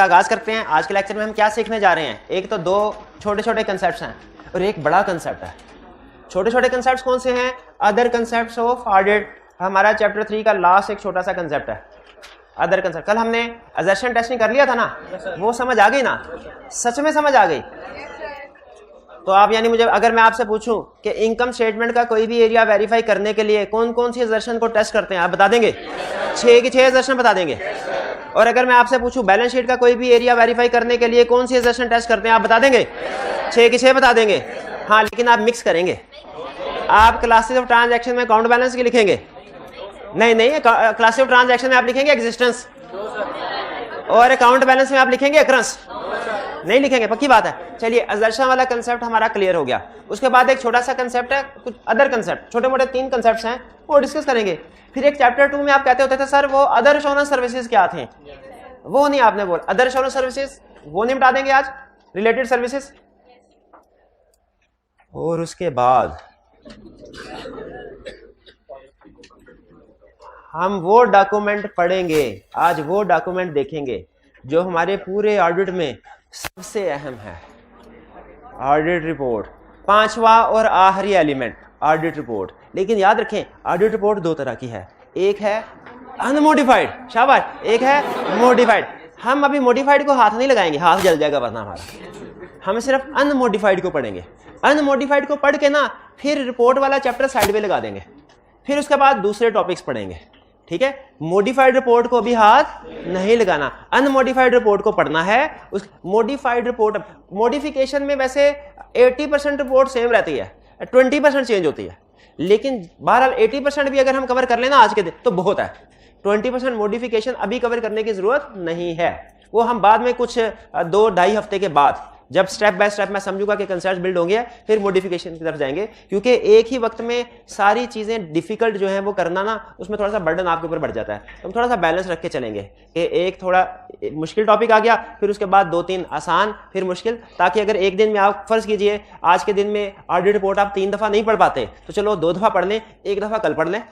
का आगाज करते हैं। आज के लेक्चर में हम क्या सीखने जा रहे हैं। एक तो दो छोटे छोटे कंसेप्ट हैं और एक बड़ा कंसेप्ट है। छोटे छोटे कंसेप्ट कौन से हैं? अदर कंसेप्ट ऑफ ऑडिट, हमारा चैप्टर 3 का लास्ट एक छोटा सा कंसेप्ट है अदर कंसेप्ट। कल हमने असर्शन टेस्टिंग कर लिया था ना, वो समझ आ गई ना? सच में समझ आ गई? तो आप यानी मुझे अगर मैं आपसे पूछूं कि इनकम स्टेटमेंट का कोई भी एरिया वेरीफाई करने के लिए कौन कौन सी असर्शन को टेस्ट करते हैं, आप बता देंगे? 6 की 6 असर्शन बता देंगे। और अगर मैं आपसे पूछूं बैलेंस शीट का कोई भी एरिया वेरीफाई करने के लिए कौन सी असर्शन टेस्ट करते हैं, आप बता देंगे? 6 की 6 बता देंगे। हाँ, लेकिन आप मिक्स करेंगे। आप क्लासेस ऑफ ट्रांजैक्शन में अकाउंट बैलेंस की लिखेंगे? नहीं, क्लासेस ऑफ ट्रांजैक्शन में आप लिखेंगे एग्जिस्टेंस, और अकाउंट बैलेंस में आप लिखेंगे अक्रंस? नहीं लिखेंगे, पक्की बात है। चलिए, असर्शन वाला कंसेप्ट हमारा क्लियर हो गया। उसके बाद एक छोटा सा कंसेप्ट है, कुछ अदर कंसेप्ट, छोटे मोटे 3 कंसेप्ट हैं, वो डिस्कस करेंगे। फिर एक चैप्टर 2 में आप कहते होते थे सर वो अदर एश्योरेंस सर्विसेज क्या थे, वो नहीं आपने बोला। अदर एश्योरेंस सर्विसेज वो नहीं बता देंगे आज, रिलेटेड सर्विसेज। और उसके बाद हम वो डॉक्यूमेंट पढ़ेंगे, आज वो डॉक्यूमेंट देखेंगे जो हमारे पूरे ऑडिट में सबसे अहम है। ऑडिट रिपोर्ट, 5वां और आखिरी एलिमेंट ऑडिट रिपोर्ट। लेकिन याद रखें, ऑडिट रिपोर्ट 2 तरह की है, एक है अनमोडिफाइड, शाबाश, एक है मोडिफाइड। हम अभी मोडिफाइड को हाथ नहीं लगाएंगे, हाथ जल जाएगा वरना हमारा। हम सिर्फ अनमोडिफाइड को पढ़ेंगे। अनमोडिफाइड को पढ़ के ना फिर रिपोर्ट वाला चैप्टर साइड में लगा देंगे, फिर उसके बाद दूसरे टॉपिक्स पढ़ेंगे। ठीक है, मोडिफाइड रिपोर्ट को भी हाथ नहीं लगाना, अनमोडिफाइड रिपोर्ट को पढ़ना है। उस मोडिफाइड रिपोर्ट, मोडिफिकेशन में वैसे 80% रिपोर्ट सेम रहती है, 20% चेंज होती है, लेकिन बहरहाल 80% भी अगर हम कवर कर लेना आज के दिन तो बहुत है। 20% मोडिफिकेशन अभी कवर करने की जरूरत नहीं है, वो हम बाद में कुछ 2-2.5 हफ्ते के बाद जब स्टेप बाय स्टेप मैं समझूंगा कि कंसेप्ट बिल्ड होंगे फिर मॉडिफिकेशन की तरफ जाएंगे। क्योंकि एक ही वक्त में सारी चीजें डिफिकल्ट जो है वो करना ना, उसमें थोड़ा सा बर्डन आपके ऊपर बढ़ जाता है। तो हम थोड़ा सा बैलेंस रख के चलेंगे कि एक थोड़ा मुश्किल टॉपिक आ गया, फिर उसके बाद 2-3 आसान, फिर मुश्किल, ताकि अगर एक दिन में आप फर्ज कीजिए आज के दिन में ऑडिट रिपोर्ट आप 3 दफा नहीं पढ़ पाते तो चलो 2 दफा पढ़ लें, 1 दफा कल पढ़ लें।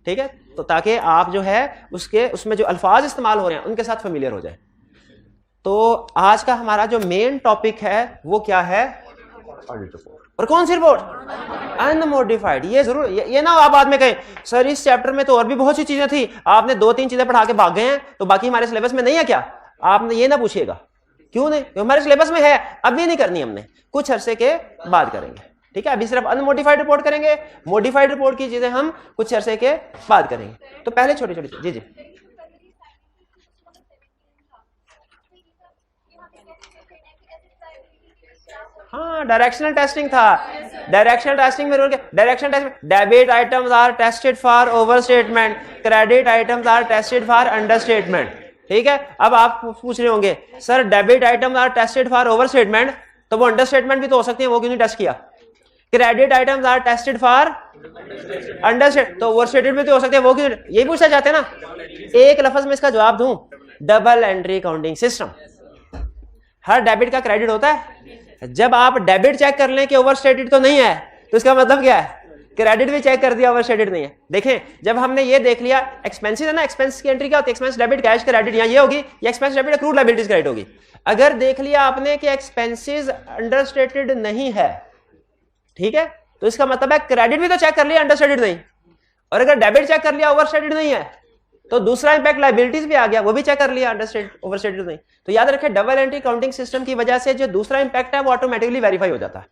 ठीक है, तो ताकि आप जो है उसमें जो अल्फाज इस्तेमाल हो रहे हैं उनके साथ फेमिलियर हो जाए। तो आज का हमारा जो मेन टॉपिक है वो क्या है? Audit report. और कौन सी रिपोर्ट? अनमोडिफाइड। ये जरूर ये ना आप बाद में कहें सर इस चैप्टर में तो और भी बहुत सी चीजें थी, आपने 2-3 चीजें पढ़ा के भाग गए हैं तो बाकी हमारे सिलेबस में नहीं है क्या? आपने ये ना पूछिएगा, क्यों नहीं? हमारे सिलेबस में है, अभी नहीं करनी, हमने कुछ अरसे के बाद करेंगे। ठीक है, अभी सिर्फ अनमोडिफाइड रिपोर्ट करेंगे, मोडिफाइड रिपोर्ट की चीजें हम कुछ अरसे के बाद करेंगे। तो पहले छोटी छोटी जी हाँ, डायरेक्शनल टेस्टिंग था। डायरेक्शनल टेस्टिंग में directional testing, debit items are tested for overstatement, credit items are tested for understatement. ठीक है, अब आप पूछ रहे होंगे sir debit items are tested for overstatement, तो वो अंडर स्टेटमेंट भी तो हो सकती है, वो क्यों नहीं टेस्ट किया? Credit items are tested for understate, तो ओवर स्टेटेड भी तो हो सकते हैं, वो क्यों? यही पूछना चाहते हैं ना। एक लफ्ज में इसका जवाब दूं, डबल एंट्री काउंटिंग सिस्टम। हर डेबिट का क्रेडिट होता है। जब आप डेबिट चेक कर लें कि ओवरस्टेटेड तो नहीं है तो इसका मतलब क्या है? क्रेडिट भी चेक कर दिया ओवरस्टेटेड नहीं है। देखें, जब हमने ये देख लिया एक्सपेंसेस है ना, एक्सपेंस की एंट्री क्या होती है? एक्सपेंस डेबिट कैश क्रेडिट, या ये होगी, या expense debit accrued liabilities credit होगी। अगर देख लिया आपने कि एक्सपेंसेस अंडरस्टेटेड नहीं है, ठीक है, तो इसका मतलब है क्रेडिट भी तो चेक कर लिया, अंडरस्टेटेड नहीं। और अगर डेबिट चेक कर लिया, ओवरस्टेटेड नहीं है, तो दूसरा इंपैक्ट लायबिलिटीज भी आ गया, वो भी चेक कर लिया, अंडरस्टेटेड ओवरस्टेटेड नहीं। तो याद रखें, डबल एंट्री काउंटिंग सिस्टम की वजह से जो दूसरा इंपैक्ट है वो ऑटोमेटिकली वेरीफाई हो जाता है।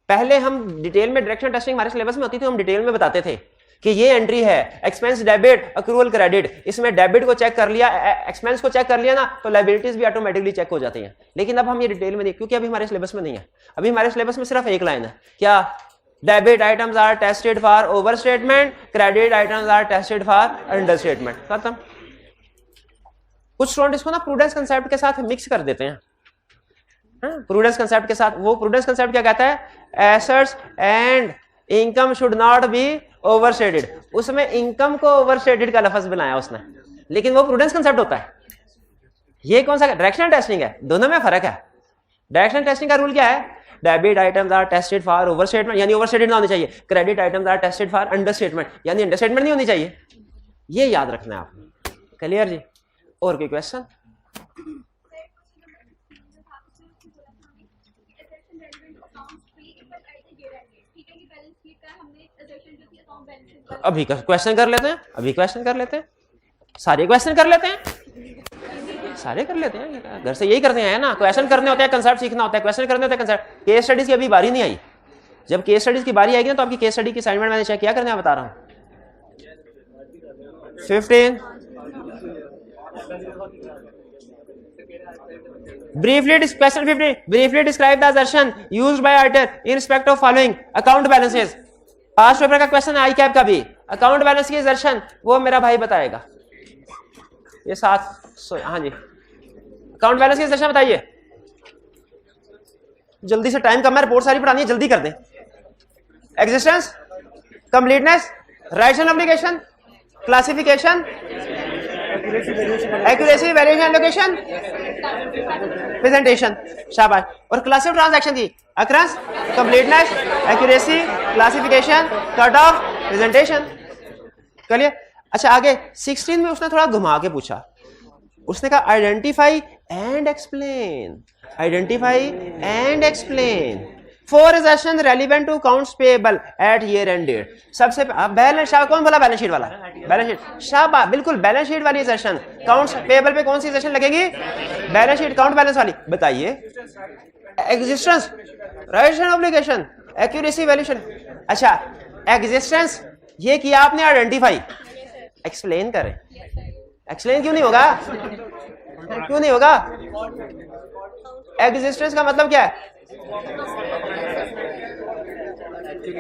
पहले हम डिटेल में डायरेक्शन टेस्टिंग हमारे सिलेबस में होती थी, हम डिटेल में बताते थे कि ये एंट्री है एक्सपेंस डेबिट अक्रूवल क्रेडिट, इसमें डेबिट को चेक कर लिया, एक्सपेंस को चेक कर लिया ना, तो लायबिलिटीज भी ऑटोमेटिकली चेक हो जाती हैं। लेकिन अब हम ये डिटेल में नहीं, क्योंकि अभी हमारे सिलेबस में नहीं है। अभी हमारे सिलेबस में सिर्फ एक लाइन है, क्या? Debit items are tested for overstatement, credit items are tested for understatement, खत्म। कुछ स्टूडेंट इसको ना प्रूडेंस कंसेप्ट के साथ मिक्स कर देते हैं। प्रूडेंस कंसेप्ट के साथ, वो प्रूडेंस कंसेप्ट क्या कहता है? Assets and income should not be overstated. उसमें इनकम को ओवरस्टेटेड का लफ्ज बनाया उसने, लेकिन वो प्रूडेंस कंसेप्ट होता है। ये कौन सा? डायरेक्शनल टेस्टिंग है, दोनों में फर्क है। डायरेक्शनल टेस्टिंग का रूल क्या है? Debit items are tested for overstatement, यानी ओवर स्टेटेड ना होनी चाहिए। Credit items are tested for understatement, यानी अंडर स्टेटमेंट नहीं होनी चाहिए। ये याद रखना है आपने। क्लियर जी? और कोई क्वेश्चन? अभी क्वेश्चन कर लेते हैं, अभी क्वेश्चन कर लेते हैं, सारे क्वेश्चन कर लेते हैं, सारे कर लेते हैं। घर से यही करते हैं ना, क्वेश्चन करने होते हैं, कंसेप्ट सीखना होता है, क्वेश्चन करने होते हैं कंसेप्ट। केस स्टडीज की अभी बारी नहीं आई, जब केस स्टडीज की बारी आएगी ना तो आपकी केस स्टडी की असाइनमेंट मैंने चेक क्या करने हैं बता रहा हूँ। 15 briefly describe the assertion used by author in respect of following account balances। Past paper का क्वेश्चन है आई कैप का भी, अकाउंट बैलेंस की assertion वो मेरा भाई बताएगा। ये 7 हाँ जी, अकाउंट बैलेंस की assertion बताइए जल्दी से, टाइम कम है, रिपोर्ट सारी पढ़ानी है, जल्दी कर दें। Existence, completeness, rights and obligation, classification, accuracy, valuation, allocation, presentation, शाबाश। और क्लास ऑफ ट्रांजैक्शन की अक्रंस, completeness, accuracy, classification, cut off, presentation. चलिए अच्छा आगे 16 में उसने थोड़ा घुमा के पूछा, उसने कहा identify and explain, identify and explain for assertion relevant to accounts payable at year end date। सबसे बैलेंस शीट, कौन बोला बैलेंस शीट वाला? बैलेंस शीट, शाबाश, बिल्कुल बैलेंस शीट वाली assertion। अकाउंट्स पेबल पे कौन सी assertion लगेगी? बैलेंस शीट, अकाउंट बैलेंस वाली। बताइए existence, rights and obligation, accuracy, valuation. अच्छा एग्जिस्टेंस ये किया आपने आइडेंटिफाई, एक्सप्लेन करें। एक्सप्लेन क्यों नहीं होगा? क्यों नहीं होगा? एग्जिस्टेंस का मतलब क्या है?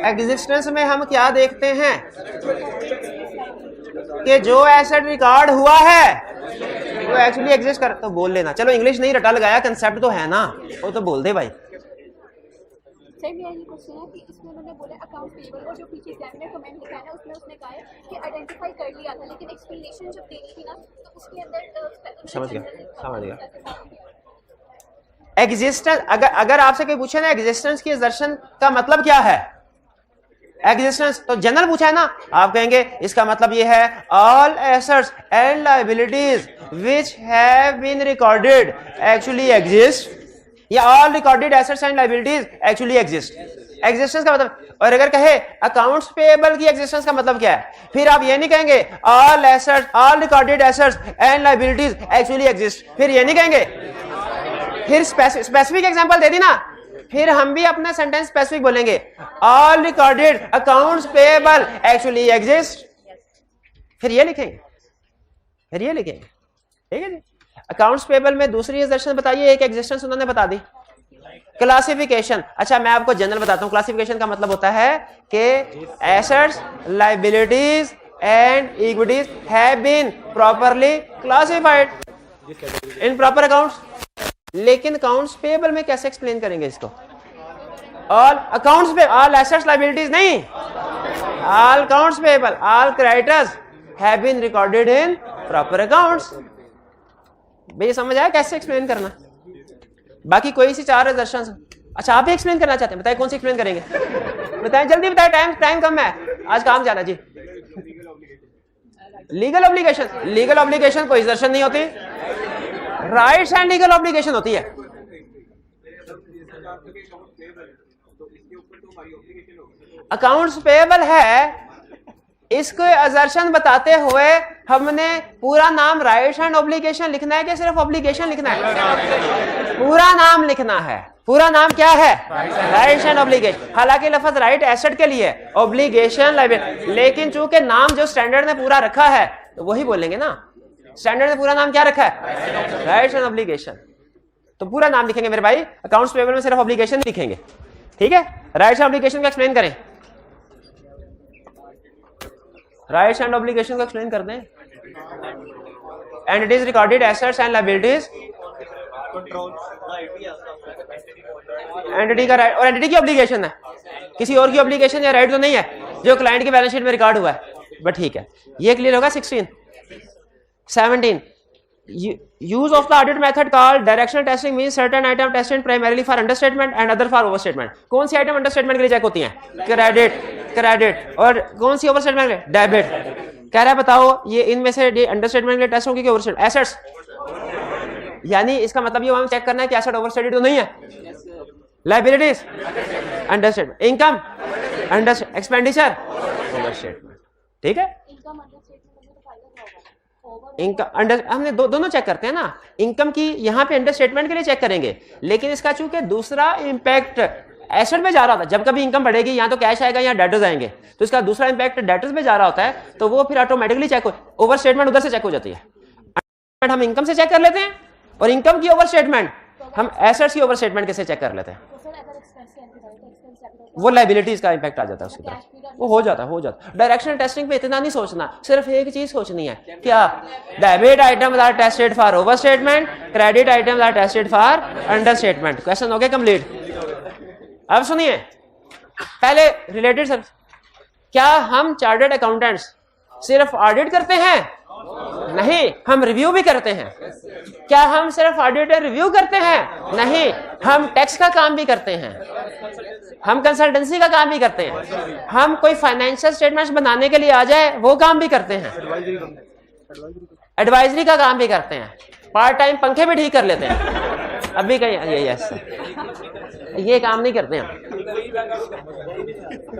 एग्जिस्टेंस में हम क्या देखते हैं कि जो एसेट रिकॉर्ड हुआ है वो एक्चुअली एग्जिस्ट कर, तो बोल लेना। चलो इंग्लिश नहीं रटा लगाया, कंसेप्ट तो है ना, वो तो बोल दे भाई। सर मेरा ये क्वेश्चन है कि इसमें उन्होंने बोला अकाउंट पेबल और जो पीछे एग्जामिनर कमेंट लिखा है ना उसमें उसने कहा है कि आइडेंटिफाई कर लिया था, लेकिन एक्सप्लेनेशन जब देनी थी ना तो उसके अंदर समझ गया। एग्जिस्टेंस, अगर आपसे कोई पूछे ना एग्जिस्टेंस की assertion का मतलब क्या है, एग्जिस्टेंस तो जनरल पूछा है ना, आप कहेंगे इसका मतलब ये है all assets and liabilities which have been recorded actually exist, या all recorded assets and liabilities actually exist. Existence का मतलब, और अगर कहे अकाउंट्स पेएबल की एग्जिस्टेंस का मतलब क्या है, फिर आप ये नहीं कहेंगे all assets, all recorded assets and liabilities actually exist, फिर ये नहीं कहेंगे, फिर स्पेसिफिक एग्जांपल दे दी ना, फिर हम भी अपना सेंटेंस स्पेसिफिक बोलेंगे all recorded accounts payable actually exist, फिर ये लिखेंगे, फिर ये लिखेंगे। ठीक है जी। अकाउंट्स पेएबल में दूसरी assertion बताइए, एक एग्जिस्टेंस उन्होंने बता दी। क्लासिफिकेशन, अच्छा मैं आपको जनरल बताता हूं, क्लासिफिकेशन का मतलब होता है कि assets, liabilities and equities have been properly classified in proper accounts. लेकिन अकाउंट्स पेएबल में कैसे एक्सप्लेन करेंगे इसको? All accounts pay, all assets liabilities नहीं, all accounts payable, all creditors have been recorded in proper accounts. भाई समझ आया कैसे एक्सप्लेन करना? बाकी कोई सी 4 assertions। अच्छा आप भी एक्सप्लेन करना चाहते हैं, बताइए कौन सी एक्सप्लेन करेंगे? बताएं जल्दी बताएं, टाइम कम है, आज काम जाना जी। लीगल ऑब्लिगेशन, लीगल ऑब्लिगेशन कोई assertion नहीं होती, राइट्स एंड लीगल ऑब्लिगेशन होती है। अकाउंट्स पेएबल है, इसको assertion बताते हुए हमने पूरा नाम राइट्स एंड ऑब्लिगेशन लिखना है कि सिर्फ ऑब्लिगेशन लिखना है? पूरा नाम लिखना है। पूरा नाम क्या है? Rights and obligation. हालांकि लफ्ज राइट एसेट के लिए, ऑब्लिगेशन लायबिलिटी, लेकिन चूंकि नाम जो स्टैंडर्ड ने पूरा रखा है तो वही बोलेंगे ना। स्टैंडर्ड ने पूरा नाम क्या रखा है? Rights and obligation. तो पूरा नाम लिखेंगे मेरे भाई, अकाउंट्स पेएबल में सिर्फ ऑब्लिगेशन लिखेंगे। ठीक है, राइट्स एंड ऑब्लिगेशन को एक्सप्लेन करें, राइट्स एंड ऑब्लिगेशन को एक्सप्लेन कर दें। Entities, recorded assets and liabilities, entity का राइट और एंटिटी की ऑब्लिगेशन है, किसी और की ऑब्लिगेशन या राइट तो नहीं है जो क्लाइंट की बैलेंस शीट में रिकॉर्ड हुआ है। बट ठीक है, ये क्लियर होगा। 16 17 use of the audit method called directional testing means certain item tested primarily for understatement and other for overstatement। कौन सी आइटम अंडरस्टेटमेंट के लिए चेक होती हैं? क्रेडिट। और कौन सी ओवरस्टेटमेंट के लिए? डेबिट। कह रहा है बताओ ये इनमें से अंडरस्टेटमेंट के लिए टेस्ट होंगे कि ओवरस्टेटमेंट? एसेट्स, यानी इसका मतलब ये हमें चेक करना है कि एसेट ओवरस्टेटेड तो नहीं है, liabilities understatement, income under, expenditure overstatement, ठीक है। इनकम अंडरस्टेटमेंट में तो फायदा क्या होगा? इनकम अंडर, हमने दोनों चेक करते हैं ना, इनकम की यहाँ पे अंडरस्टेटमेंट के लिए चेक करेंगे, लेकिन इसका चूंकि दूसरा इंपैक्ट एसेट में जा रहा होता है, जब कभी इनकम बढ़ेगी या तो कैश आएगा या डेटर्स आएंगे, तो इसका दूसरा इंपैक्ट डेटर्स में जा रहा होता है, तो वो फिर ऑटोमेटिकली चेक हो, ओवर स्टेटमेंट उधर से चेक हो जाती है। हम इनकम से चेक कर लेते हैं और इनकम की ओवर स्टेटमेंट हम एसेट्स की ओवर स्टेटमेंट कैसे चेक कर लेते हैं, तो सर अगर एक्सपेंस से एक्सपेंस कैपिटल वो लायबिलिटीज का इंपैक्ट आ जाता है उसकी तरफ, वो हो जाता है। डायरेक्शनल टेस्टिंग पे इतना नहीं सोचना, सिर्फ एक चीज सोचनी है, क्या debit items are tested for overstatement, credit items are tested for understatement. Question हो गया कंप्लीट। अब सुनिए, पहले रिलेटेड सर, क्या हम चार्टर्ड अकाउंटेंट्स सिर्फ ऑडिट करते हैं? नहीं, हम रिव्यू भी करते हैं। क्या हम सिर्फ ऑडिट और रिव्यू करते हैं? नहीं, हम टैक्स का काम भी करते हैं, हम कंसल्टेंसी का काम भी करते हैं, हम कोई फाइनेंशियल स्टेटमेंट्स बनाने के लिए आ जाए वो काम भी करते हैं, एडवाइजरी का काम भी करते हैं, पार्ट टाइम पंखे भी ठीक कर लेते हैं। अभी कहीं ये काम नहीं करते हैं।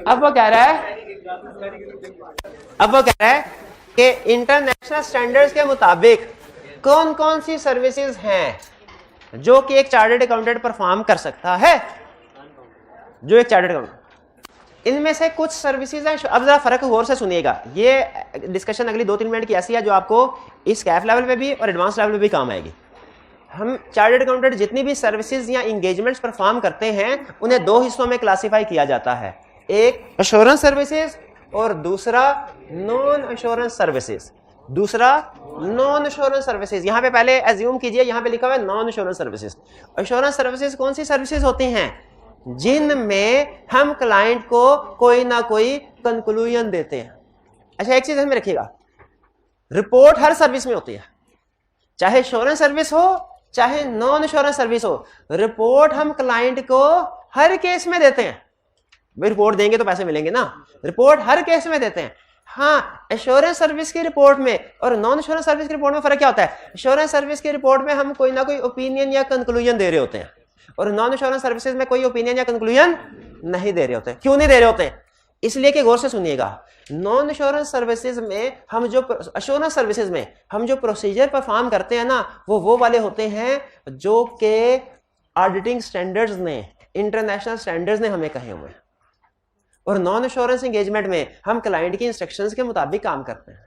अब वो कह रहा है कि इंटरनेशनल स्टैंडर्ड्स के मुताबिक कौन कौन सी सर्विसेज हैं जो कि एक चार्टर्ड अकाउंटेंट परफॉर्म कर सकता है, जो एक चार्टर्ड अकाउंटेंट, इनमें से कुछ सर्विसेज हैं। अब जरा फर्क गौर से सुनिएगा, ये डिस्कशन अगली 2-3 मिनट की ऐसी है जो आपको इस कैफ लेवल पे भी और एडवांस लेवल पे भी काम आएगी। हम चार्टर्ड अकाउंटेंट जितनी भी सर्विसेज या इंगेजमेंट्स परफॉर्म करते हैं उन्हें 2 हिस्सों में क्लासिफाई किया जाता है, एक एश्योरेंस सर्विसेज और दूसरा non assurance services. Non assurance services, यहाँ पे पहले एज्यूम कीजिए, यहाँ पे लिखा हुआ है non assurance services. Assurance services कौन सी सर्विसेज होती हैं? जिनमें हम क्लाइंट को कोई ना कोई कंक्लूजन देते हैं। अच्छा, एक चीज में रखिएगा, रिपोर्ट हर सर्विस में होती है, चाहे एश्योरेंस सर्विस हो चाहे नॉन एश्योरेंस सर्विस हो, रिपोर्ट हम क्लाइंट को हर केस में देते हैं। भाई रिपोर्ट देंगे तो पैसे मिलेंगे ना, रिपोर्ट हर केस में देते हैं। हाँ, एश्योरेंस सर्विस की रिपोर्ट में और नॉन एश्योरेंस सर्विस की रिपोर्ट में फर्क क्या होता है? एश्योरेंस सर्विस की रिपोर्ट में हम कोई ना कोई ओपिनियन या कंक्लूजन दे रहे होते हैं और नॉन एश्योरेंस सर्विसेज में कोई ओपिनियन या कंक्लूजन नहीं दे रहे होते। क्यों नहीं दे रहे होते? इसलिए कि गौर से सुनिएगा, नॉन एश्योरेंस सर्विसेज में हम जो एश्योरेंस सर्विसेज में हम जो प्रोसीजर परफॉर्म करते हैं ना, वो वाले होते हैं जो कि ऑडिटिंग स्टैंडर्ड्स ने, इंटरनेशनल स्टैंडर्ड्स ने हमें कहे हुए हैं। और नॉन एश्योरेंस एंगेजमेंट में हम क्लाइंट की इंस्ट्रक्शंस के मुताबिक काम करते हैं।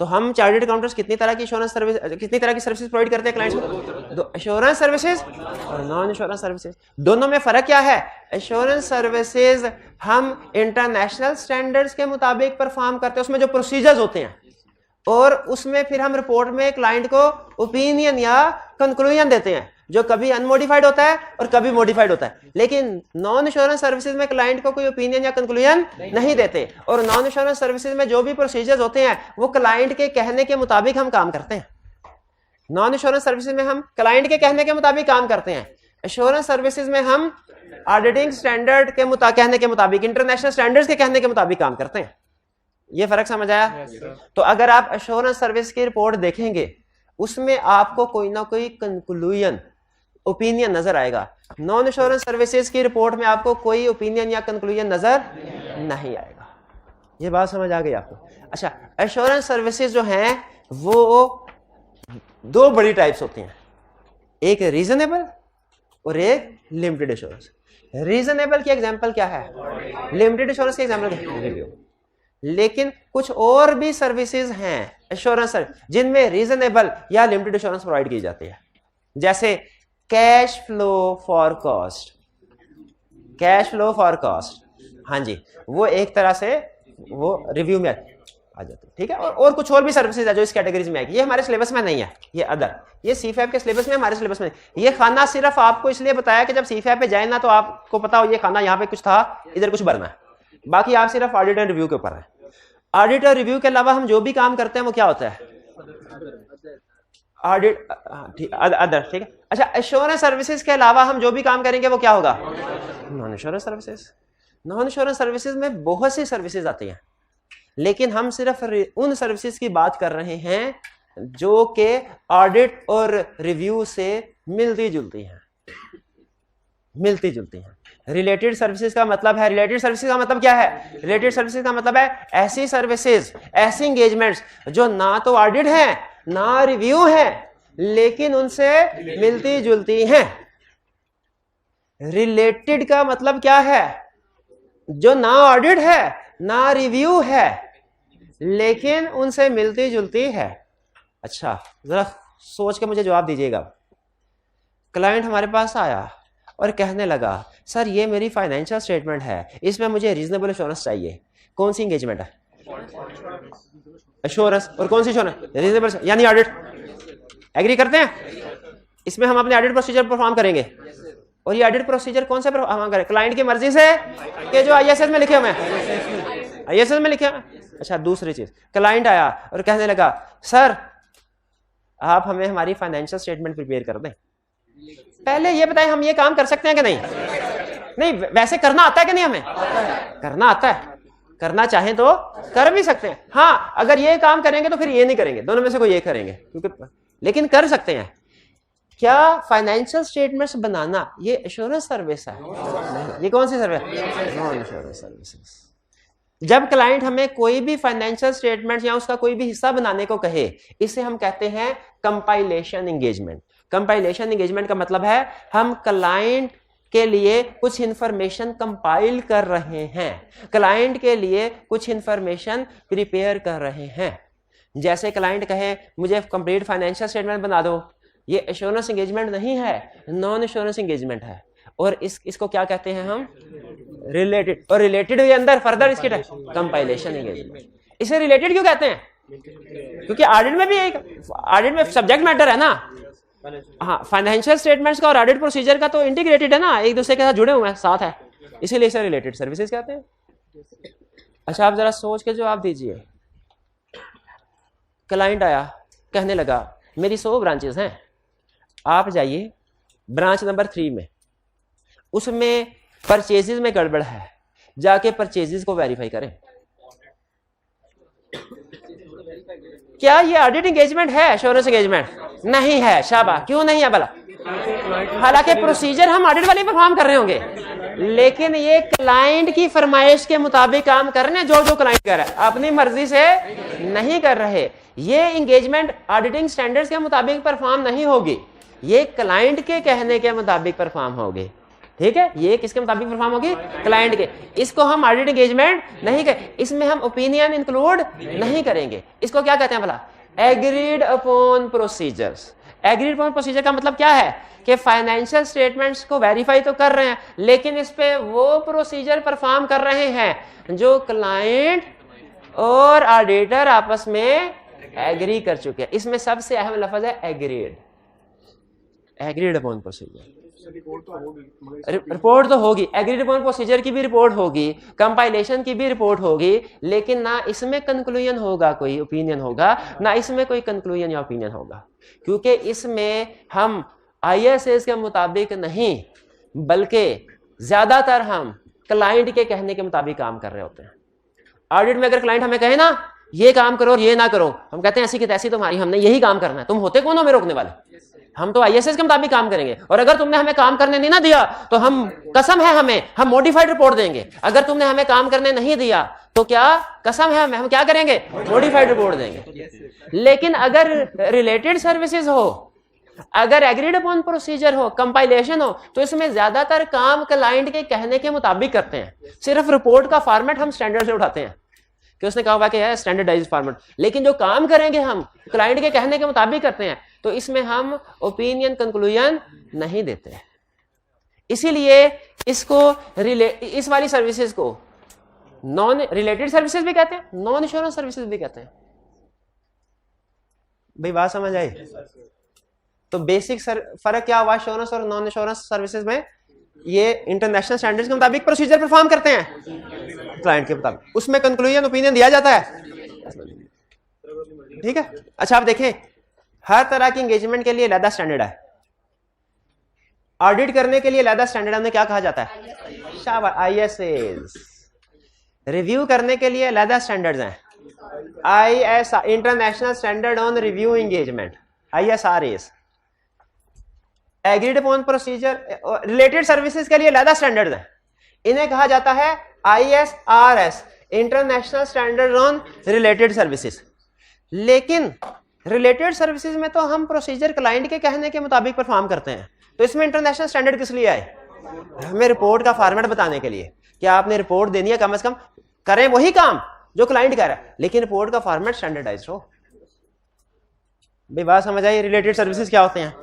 तो हम चार्टर्ड अकाउंटेंट्स कितनी तरह की एश्योरेंस सर्विस, कितनी तरह की सर्विसेज प्रोवाइड करते हैं क्लाइंट्स को? दो, एश्योरेंस सर्विसेज और नॉन एश्योरेंस सर्विसेज। दोनों में फर्क क्या है? एश्योरेंस सर्विसेज हम इंटरनेशनल स्टैंडर्ड्स के मुताबिक परफॉर्म करते हैं, उसमें जो प्रोसीजर्स होते हैं, और उसमें फिर हम रिपोर्ट में क्लाइंट को ओपिनियन या कंक्लूजन देते हैं जो कभी अनमोडिफाइड होता है और कभी मॉडिफाइड होता है। लेकिन नॉन एश्योरेंस सर्विसेज में क्लाइंट को कोई ओपिनियन या कंक्लूजन नहीं देते, और नॉन एश्योरेंस सर्विसेज में जो भी प्रोसीजर्स होते हैं वो क्लाइंट के कहने के मुताबिक हम काम करते हैं। नॉन एश्योरेंस सर्विसेज में हम क्लाइंट के कहने के मुताबिक काम करते हैं, एश्योरेंस सर्विसेज में हम ऑडिटिंग स्टैंडर्ड के कहने के मुताबिक, इंटरनेशनल स्टैंडर्ड्स के कहने के मुताबिक काम करते हैं। ये फर्क समझ आया? तो अगर आप एश्योरेंस सर्विस की रिपोर्ट देखेंगे उसमें आपको कोई ना कोई कंक्लूजन, ओपिनियन नजर आएगा। नॉन एश्योरेंस सर्विसेज की रिपोर्ट में आपको कोई ओपिनियन या कंक्लूजन नजर नहीं आएगा। ये बात समझ आ गई आपको? अच्छा, एश्योरेंस सर्विसेज जो हैं वो 2 बड़ी टाइप्स होती हैं, एक रीजनेबल और एक लिमिटेड एश्योरेंस। रीजनेबल की एग्जांपल क्या है? लिमिटेड एश्योरेंस की एग्जांपल रिव्यू। लेकिन कुछ और भी सर्विसेज हैं एश्योरेंस जिनमें रीजनेबल या लिमिटेड एश्योरेंस प्रोवाइड की जाती है, जैसे cash flow for cost. Cash flow for cost, हाँ जी, वो एक तरह से वो रिव्यू में आ जाती है, ठीक है। और कुछ और भी सर्विसेज है जो इस कैटेगरीज में आएगी। ये हमारे सिलेबस में नहीं है, ये अदर, ये सीफैब के सिलेबस में, हमारे सिलेबस में नहीं। ये खाना सिर्फ आपको इसलिए बताया कि जब सीफैब पे जाए ना तो आपको पता हो ये खाना यहाँ पे कुछ था, इधर कुछ भरना है। बाकी आप सिर्फ ऑडिट एंड रिव्यू के ऊपर है। ऑडिट और रिव्यू के अलावा हम जो भी काम करते हैं वो क्या होता है? ऑडिट, अदर, ठीक है। अच्छा, एश्योरेंस सर्विसेज के अलावा हम जो भी काम करेंगे वो क्या होगा? Non assurance services. Non assurance services में बहुत सी सर्विसेज आती हैं, लेकिन हम सिर्फ उन सर्विसेज की बात कर रहे हैं जो कि ऑडिट और रिव्यू से मिलती जुलती हैं, मिलती जुलती हैं। रिलेटेड सर्विसेज का मतलब है, रिलेटेड सर्विसेज का मतलब क्या है? रिलेटेड सर्विसेज का मतलब है ऐसी सर्विसेज, ऐसी एंगेजमेंट्स जो ना तो ऑडिट है ना रिव्यू है, लेकिन उनसे मिलती जुलती हैं। रिलेटेड का मतलब क्या है? जो ना ऑडिट है ना रिव्यू है, लेकिन उनसे मिलती जुलती है। अच्छा, जरा सोच के मुझे जवाब दीजिएगा। क्लाइंट हमारे पास आया और कहने लगा, सर ये मेरी फाइनेंशियल स्टेटमेंट है, इसमें मुझे रीजनेबल एश्योरेंस चाहिए। कौन सी एंगेजमेंट है? एश्योरेंस। और कौन सी एश्योरेंस? रीजनेबल, यानी ऑडिट। एग्री करते हैं? इसमें हम अपने ऑडिट प्रोसीजर परफॉर्म करेंगे। और ये ऑडिट प्रोसीजर कौन से परफॉर्म करें? क्लाइंट की मर्जी से कि जो आईएसएस में लिखे हुए हैं, आईएसएस में लिखे हुए। अच्छा, दूसरी चीज, क्लाइंट आया और कहने लगा, सर आप हमें हमारी फाइनेंशियल स्टेटमेंट प्रिपेयर कर दें। पहले ये बताएं, हम ये काम कर सकते हैं कि नहीं? नहीं, वैसे करना आता है कि नहीं? हमें करना आता है। करना चाहें तो कर भी सकते हैं। हाँ, अगर ये काम करेंगे तो फिर ये नहीं करेंगे, दोनों में से कोई ये करेंगे, क्योंकि लेकिन कर सकते हैं। क्या फाइनेंशियल स्टेटमेंट्स बनाना ये एश्योरेंस सर्विस है? नहीं। ये कौन सी सर्विस है? Non assurance services. जब क्लाइंट हमें कोई भी फाइनेंशियल स्टेटमेंट्स या उसका कोई भी हिस्सा बनाने को कहे, इसे हम कहते हैं कंपाइलेशन एंगेजमेंट। कंपाइलेशन एंगेजमेंट का मतलब है हम क्लाइंट के लिए कुछ इंफॉर्मेशन कंपाइल कर रहे हैं, क्लाइंट के लिए कुछ इंफॉर्मेशन प्रिपेयर कर रहे हैं। जैसे क्लाइंट कहे मुझे कंप्लीट फाइनेंशियल स्टेटमेंट बना दो, ये एश्योरेंस एंगेजमेंट नहीं है, नॉन एश्योरेंस एंगेजमेंट है। और इसको क्या कहते हैं हम? रिलेटेड। और रिलेटेड के अंदर फर्दर इसकी कंपाइलेशन एंगेजमेंट। इसे रिलेटेड क्यों कहते हैं? क्योंकि ऑडिट में भी एक ऑडिट में सब्जेक्ट मैटर है ना। हाँ, फाइनेंशियल स्टेटमेंट्स का और ऑडिट प्रोसीजर का तो इंटीग्रेटेड है ना, एक दूसरे के साथ जुड़े हुए हैं, साथ है, इसीलिए इसे रिलेटेड सर्विसेज कहते हैं। अच्छा, आप जरा सोच के जवाब दीजिए। क्लाइंट आया, कहने लगा मेरी 100 ब्रांचेस हैं, आप जाइए ब्रांच नंबर 3 में, उसमें परचेजेस में गड़बड़ है, जाके परचेजेस को वेरीफाई करें। क्या ये ऑडिट एंगेजमेंट है? एश्योरेंस एंगेजमेंट नहीं है। शाबाश, क्यों नहीं है भला? हालांकि प्रोसीजर हम ऑडिट वाले परफॉर्म कर रहे होंगे, लेकिन ये क्लाइंट की फरमाइश के मुताबिक काम कर रहे हैं, जो क्लाइंट कर रहा है, अपनी मर्जी से नहीं कर रहे। ये एंगेजमेंट ऑडिटिंग स्टैंडर्ड्स के मुताबिक परफॉर्म नहीं होगी, ये क्लाइंट के कहने के मुताबिक परफॉर्म होगी। ठीक है, ये किसके मुताबिक परफॉर्म होगी? क्लाइंट के। इसको हम ऑडिट एंगेजमेंट नहीं करें, इसमें हम ओपिनियन इंक्लूड नहीं करेंगे। इसको क्या कहते हैं भला? Agreed upon procedures. Agreed upon procedure का मतलब क्या है कि फाइनेंशियल स्टेटमेंट्स को वेरीफाई तो कर रहे हैं, लेकिन इस पे वो प्रोसीजर परफॉर्म कर रहे हैं जो क्लाइंट और ऑडिटर आपस में एग्री कर चुके हैं। इसमें सबसे अहम लफ्ज है agreed. Agreed upon procedure. Report तो होगी, एग्रीड अपॉन प्रोसीजर की भी रिपोर्ट होगी, कंपाइलेशन की भी रिपोर्ट होगी, लेकिन ना इसमें कंक्लूजन होगा, कोई ओपिनियन होगा, ना इसमें कोई कंक्लूजन या ओपिनियन होगा, क्योंकि इसमें हम आईएसएस के मुताबिक नहीं, बल्कि ज्यादातर हम क्लाइंट के कहने के मुताबिक काम कर रहे होते हैं। ऑडिट में अगर क्लाइंट हमें कहे ना ये काम करो और ये ना करो, हम कहते हैं ऐसी की तैसी तुम्हारी, हमने यही काम करना है, तुम होते कौन हो हमें रोकने वाले? हम तो आईएसएस के मुताबिक काम करेंगे, और अगर तुमने हमें काम करने नहीं ना दिया तो हम, कसम है हमें, हम मॉडिफाइड रिपोर्ट देंगे। अगर तुमने हमें काम करने नहीं दिया तो क्या, कसम है हमें, हम क्या करेंगे? मॉडिफाइड रिपोर्ट देंगे। लेकिन अगर रिलेटेड सर्विसेज हो, अगर एग्रीड अपॉन प्रोसीजर हो, कंपाइलेशन हो, तो इसमें ज्यादातर काम क्लाइंट के कहने के मुताबिक करते हैं। सिर्फ रिपोर्ट का फॉर्मेट हम स्टैंडर्ड से उठाते हैं कि उसने कहा हुआ कि है स्टैंडर्डाइज्ड फॉर्मेट, लेकिन जो काम करेंगे हम क्लाइंट के कहने के मुताबिक करते हैं, तो इसमें हम ओपिनियन कंक्लूजन नहीं देते। इसीलिए इसको इस वाली सर्विसेज को नॉन रिलेटेड सर्विसेज भी कहते हैं, नॉन इंश्योरेंस सर्विसेज भी कहते हैं। भाई बात समझ आई? तो बेसिक फर्क क्या हुआ इंश्योरेंस और नॉन इंश्योरेंस सर्विसेज में? ये इंटरनेशनल स्टैंडर्ड्स के मुताबिक प्रोसीजर परफॉर्म करते हैं क्लाइंट के मुताबिक, उसमें कंक्लूजन ओपिनियन दिया जाता है। ठीक है। अच्छा, आप देखें, हर तरह की एंगेजमेंट के लिए अलग स्टैंडर्ड है। ऑडिट करने के लिए अलग स्टैंडर्ड हमने क्या कहा जाता है? शाबाश, आईएसएस। रिव्यू करने के लिए अलग स्टैंडर्ड्स हैं, IS international standard on review engagement, ISRAs। Agreed upon procedure, related services के लिए अलग स्टैंडर्ड है, इन्हें कहा जाता है ISRS, international standard on related services. लेकिन रिलेटेड सर्विसेज में तो हम प्रोसीजर क्लाइंट के कहने के मुताबिक परफॉर्म करते हैं, तो इसमें इंटरनेशनल स्टैंडर्ड किस लिए आए? हमें रिपोर्ट का फॉर्मेट बताने के लिए कि आपने रिपोर्ट देनी है, कम से कम करें वही काम जो क्लाइंट कह रहा है, लेकिन रिपोर्ट का फॉर्मेट स्टैंडर्डाइज हो। भाई बात समझ आई? रिलेटेड सर्विसेज क्या होते हैं?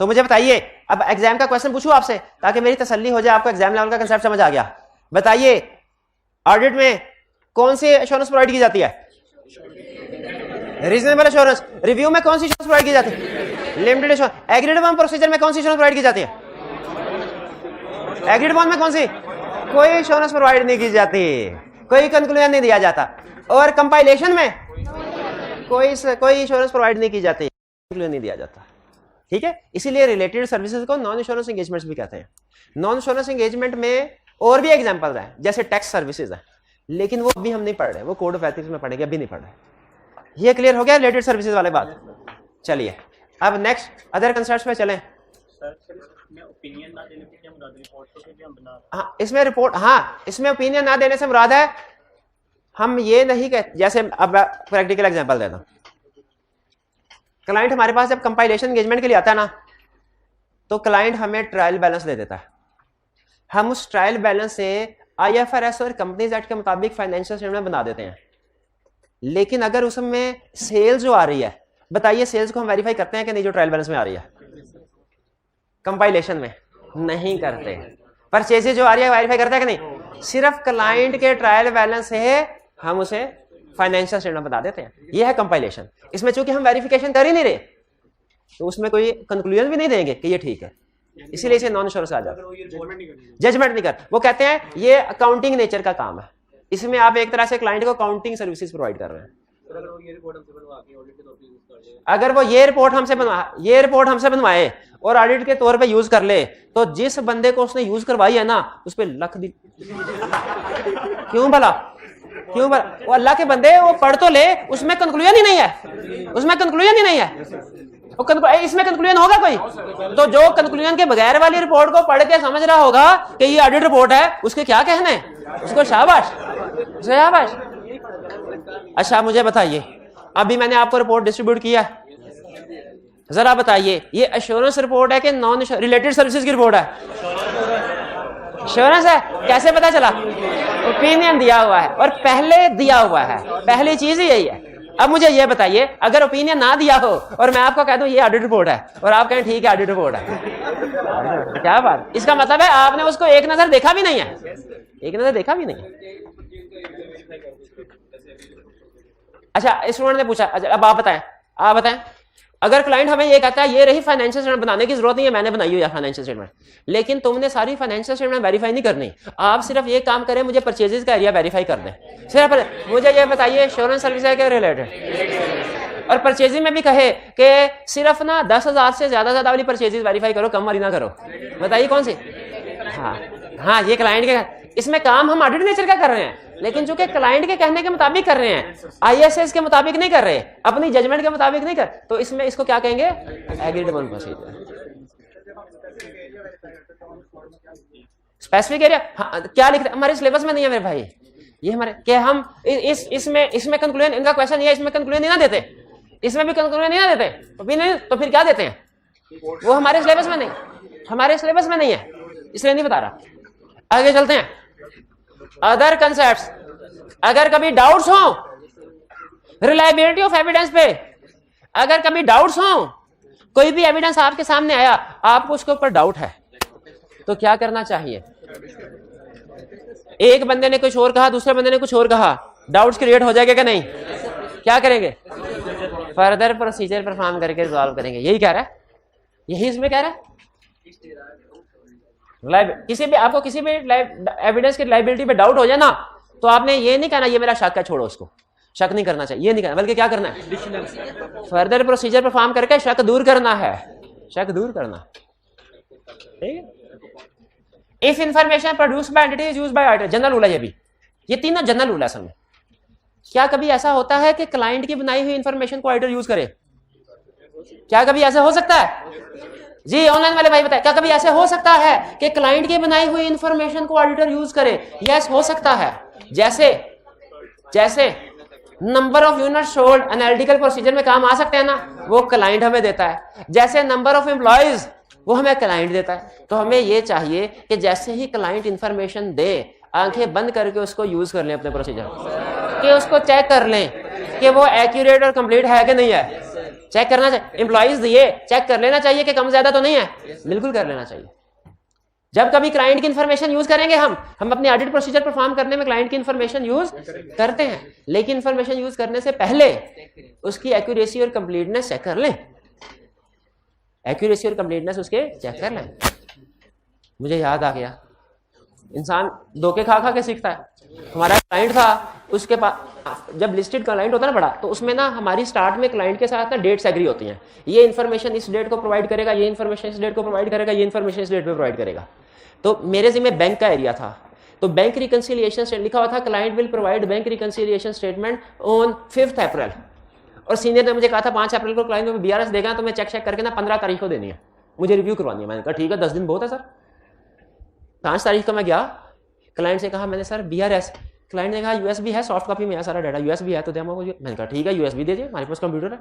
तो मुझे बताइए, अब एग्जाम का क्वेश्चन पूछूं आपसे ताकि मेरी तसल्ली हो जाए, आपको एग्जाम लेवल का कंसेप्ट समझ आ गया। बताइए, ऑडिट में कौन सी एश्योरेंस प्रोवाइड की जाती है? Reasonable assurance. रिव्यू में कौन सी एश्योरेंस प्रोवाइड की जाती है? Limited assurance. Agreed upon procedure में कौन सी एश्योरेंस प्रोवाइड की जाती है? एग्रीड अपॉन में कौन सी? कोई एश्योरेंस प्रोवाइड नहीं की जाती, कोई कंक्लूजन नहीं दिया जाता। और कंपाइलेशन में कोई एश्योरेंस प्रोवाइड नहीं की जाती, कंक्लूजन नहीं दिया जाता। ठीक है, इसीलिए रिलेटेड सर्विसेज को नॉन एश्योरेंस एंगेजमेंट्स भी कहते हैं। नॉन एश्योरेंस एंगेजमेंट में और भी एग्जांपल्स हैं, जैसे टैक्स सर्विसेज है, लेकिन वो अभी हम नहीं पढ़ रहे, वो कोड ऑफ एथिक्स में पढ़ेंगे, अभी नहीं पढ़ रहे। ये क्लियर हो गया रिलेटेड सर्विसेज वाले बात? चलिए अब नेक्स्ट अदर कंसेप्ट्स पे चलें। हाँ, इसमें रिपोर्ट, हाँ इसमें ओपिनियन ना देने से मुराद है, हम ये नहीं कहते, जैसे अब प्रैक्टिकल एग्जांपल देता हूं। क्लाइंट हमारे पास जब कंपाइलेशन एंगेजमेंट के लिए आता है ना, तो क्लाइंट हमें ट्रायल बैलेंस दे देता है। हम उस ट्रायल बैलेंस से IFRS और कंपनीज एक्ट के मुताबिक फाइनेंशियल स्टेटमेंट बना देते हैं। लेकिन अगर उसमें सेल्स जो आ रही है, बताइए सेल्स को हम वेरीफाई करते हैं कि नहीं, जो ट्रायल बैलेंस में आ रही है? कंपाइलेशन में नहीं करते। परचेजेज जो आ रही है वेरीफाई करते हैं कि नहीं? सिर्फ क्लाइंट के ट्रायल बैलेंस से हम उसे फाइनेंशियल स्टेटमेंट बता देते हैं। यह है कंपाइलेशन। इसमें चूंकि हम वेरिफिकेशन कर ही नहीं रहे, तो उसमें कोई कंक्लूजन भी नहीं देंगे कि ये ठीक है, इसीलिए इसे नॉन एश्योरेंस आ जाता है। जजमेंट नहीं कर, वो कहते हैं ये अकाउंटिंग नेचर का काम है, इसमें आप एक तरह से क्लाइंट को अकाउंटिंग सर्विसेज प्रोवाइड कर रहे हैं। अगर वो ये रिपोर्ट हमसे बनवाए और ऑडिट के तौर पे यूज कर ले, तो जिस बंदे को उसने यूज करवाई है ना, उस पर लख दी। क्यों भला? वो अल्लाह के बंदे, वो पढ़ तो ले, उसमें कंक्लूजन ही नहीं है, इसमें कंक्लूजन होगा कोई? तो जो कंक्लूजन के बगैर वाली रिपोर्ट को पढ़ के समझ रहा होगा कि ये ऑडिट रिपोर्ट है, उसके क्या कहने, उसको शाबाश। अच्छा मुझे बताइए, अभी मैंने आपको रिपोर्ट डिस्ट्रीब्यूट किया, जरा बताइए ये एश्योरेंस रिपोर्ट है कि नॉन रिलेटेड सर्विसेज की रिपोर्ट है? एश्योरेंस है। कैसे पता चला? ओपिनियन दिया हुआ है, और पहले दिया हुआ है, पहली चीज ही यही है। अब मुझे ये बताइए, अगर ओपिनियन ना दिया हो और मैं आपको कह दूं ये ऑडिट रिपोर्ट है, और आप कहें ठीक है ऑडिट रिपोर्ट है, क्या बात? इसका मतलब है आपने उसको एक नजर देखा भी नहीं है, अच्छा स्टूडेंट ने पूछा, अच्छा अब आप बताएं, अगर क्लाइंट हमें ये कहता है ये रही फाइनेंशियल स्टेटमेंट, बनाने की जरूरत नहीं है, मैंने बनाई हुई है फाइनेंशियल स्टेटमेंट, लेकिन तुमने सारी फाइनेंशियल स्टेटमेंट वेरीफाई नहीं करनी, आप सिर्फ ये काम करें, मुझे परचेजेस का एरिया वेरीफाई कर दें। सिर्फ मुझे ये बताइए एश्योरेंस सर्विस है क्या रिलेटेड? और परचेजिंग में भी कहे कि सिर्फ ना 10,000 से ज्यादा वाली परचेजेस वेरीफाई करो, कम वाली ना करो, बताइए कौन सी? हाँ ये क्लाइंट के, इसमें काम हम ऑडिट नेचर का कर रहे हैं, लेकिन चूंकि क्लाइंट के कहने के मुताबिक कर रहे हैं, ISS के मुताबिक नहीं कर रहे, अपनी जजमेंट के मुताबिक नहीं कर, तो इसमें इसको क्या कहेंगे? Agreed upon procedure. Specific area, हाँ, क्या लिखते हैं? हमारे सिलेबस में नहीं है मेरे भाई, ये हमारे क्या, हम इसमें कंक्लूजन, इनका क्वेश्चन ये है, इसमें कंक्लूजन नहीं ना देते, इसमें भी कंक्लूजन नहीं ना देते, तो फिर क्या देते हैं? वो हमारे सिलेबस में नहीं है, इसलिए नहीं बता रहा। आगे चलते हैं, अदर कंसेप्ट्स। अगर कभी डाउट्स हो रिलायबिलिटी ऑफ एविडेंस पे, अगर कभी डाउट्स हो, कोई भी एविडेंस आपके सामने आया, आपको उसके ऊपर डाउट है, तो क्या करना चाहिए? एक बंदे ने कुछ और कहा, दूसरे बंदे ने कुछ और कहा, डाउट्स क्रिएट हो जाएगा क्या नहीं? क्या करेंगे? फर्दर प्रोसीजर परफॉर्म करके रिजॉल्व करेंगे। यही कह रहा है, यही इसमें कह रहा है। आपको किसी भी एविडेंस की लायबिलिटी पे डाउट हो जाए ना, तो आपने ये नहीं कहना ये मेरा शक है, छोड़ो उसको, शक नहीं करना चाहिए, ये नहीं कहना, बल्कि क्या करना है? फर्दर प्रोसीजर परफॉर्म करके शक दूर करना है, ठीक है। If information produced by entity is used by auditor, general rule है ये भी, ये तीनों जनरल रूल है असल में। क्या कभी ऐसा होता है कि क्लाइंट की बनाई हुई इंफॉर्मेशन को ऑडिटर यूज करे? क्या कभी ऐसा हो सकता है? जी ऑनलाइन वाले भाई बताए, क्या कभी ऐसे हो सकता है कि क्लाइंट की बनाई हुई इंफॉर्मेशन को ऑडिटर यूज करे? यस, हो सकता है। जैसे number of unit sold analytical procedure में काम आ सकते हैं ना, वो क्लाइंट हमें देता है। जैसे नंबर ऑफ एम्प्लॉइज, वो हमें क्लाइंट देता है। तो हमें ये चाहिए कि जैसे ही क्लाइंट इंफॉर्मेशन दे, आंखें बंद करके उसको यूज कर लें अपने प्रोसीजर, कि उसको चेक कर लें कि वो एक्यूरेट और कंप्लीट है कि नहीं है। चेक करना चाहिए। एम्प्लॉइज दिए, चेक कर लेना चाहिए कि कम ज्यादा तो नहीं है, बिल्कुल कर लेना चाहिए। जब कभी क्लाइंट की इंफॉर्मेशन यूज करेंगे, हम अपने ऑडिट प्रोसीजर परफॉर्म करने में क्लाइंट की इंफॉर्मेशन यूज करते हैं, लेकिन इंफॉर्मेशन यूज करने से पहले उसकी एक्यूरेसी और कंप्लीटनेस चेक कर लें। एक्यूरेसी और कंप्लीटनेस उसके चेक कर लें। मुझे याद आ गया, इंसान धोखे खा खा के सीखता है। हमारा क्लाइंट था, उसके पास जब लिस्टेड क्लाइंट होता है ना बड़ा, तो उसमें ना हमारी स्टार्ट में क्लाइंट के साथ ना डेट्स एग्री होती हैं। ये इन्फॉर्मेशन इस डेट को प्रोवाइड करेगा, ये इन्फॉर्मेशन इस डेट को प्रोवाइड करेगा, ये इन्फॉर्मेशन इस डेट पे प्रोवाइड करेगा। तो मेरे जिम्मे बैंक का एरिया था, तो बैंक रिकंसिलिएशन लिखा हुआ था, client will provide bank reconciliation statement on 5 अप्रैल। और सीनियर ने मुझे कहा था 5 अप्रैल को क्लाइंट को BRS देगा, तो मैं चेक करके ना 15 तारीख को देनी है, मुझे रिव्यू करवानी है। मैंने कहा ठीक है, 10 दिन बहुत है सर। 5 तारीख को मैं गया, क्लाइंट से कहा मैंने सर BRS, क्लाइंट ने कहा USB है, सॉफ्ट कॉपी में है सारा डाटा, USB है तो दे हमको। मैंने कहा ठीक है USB दे दिए, हमारे पास कंप्यूटर है।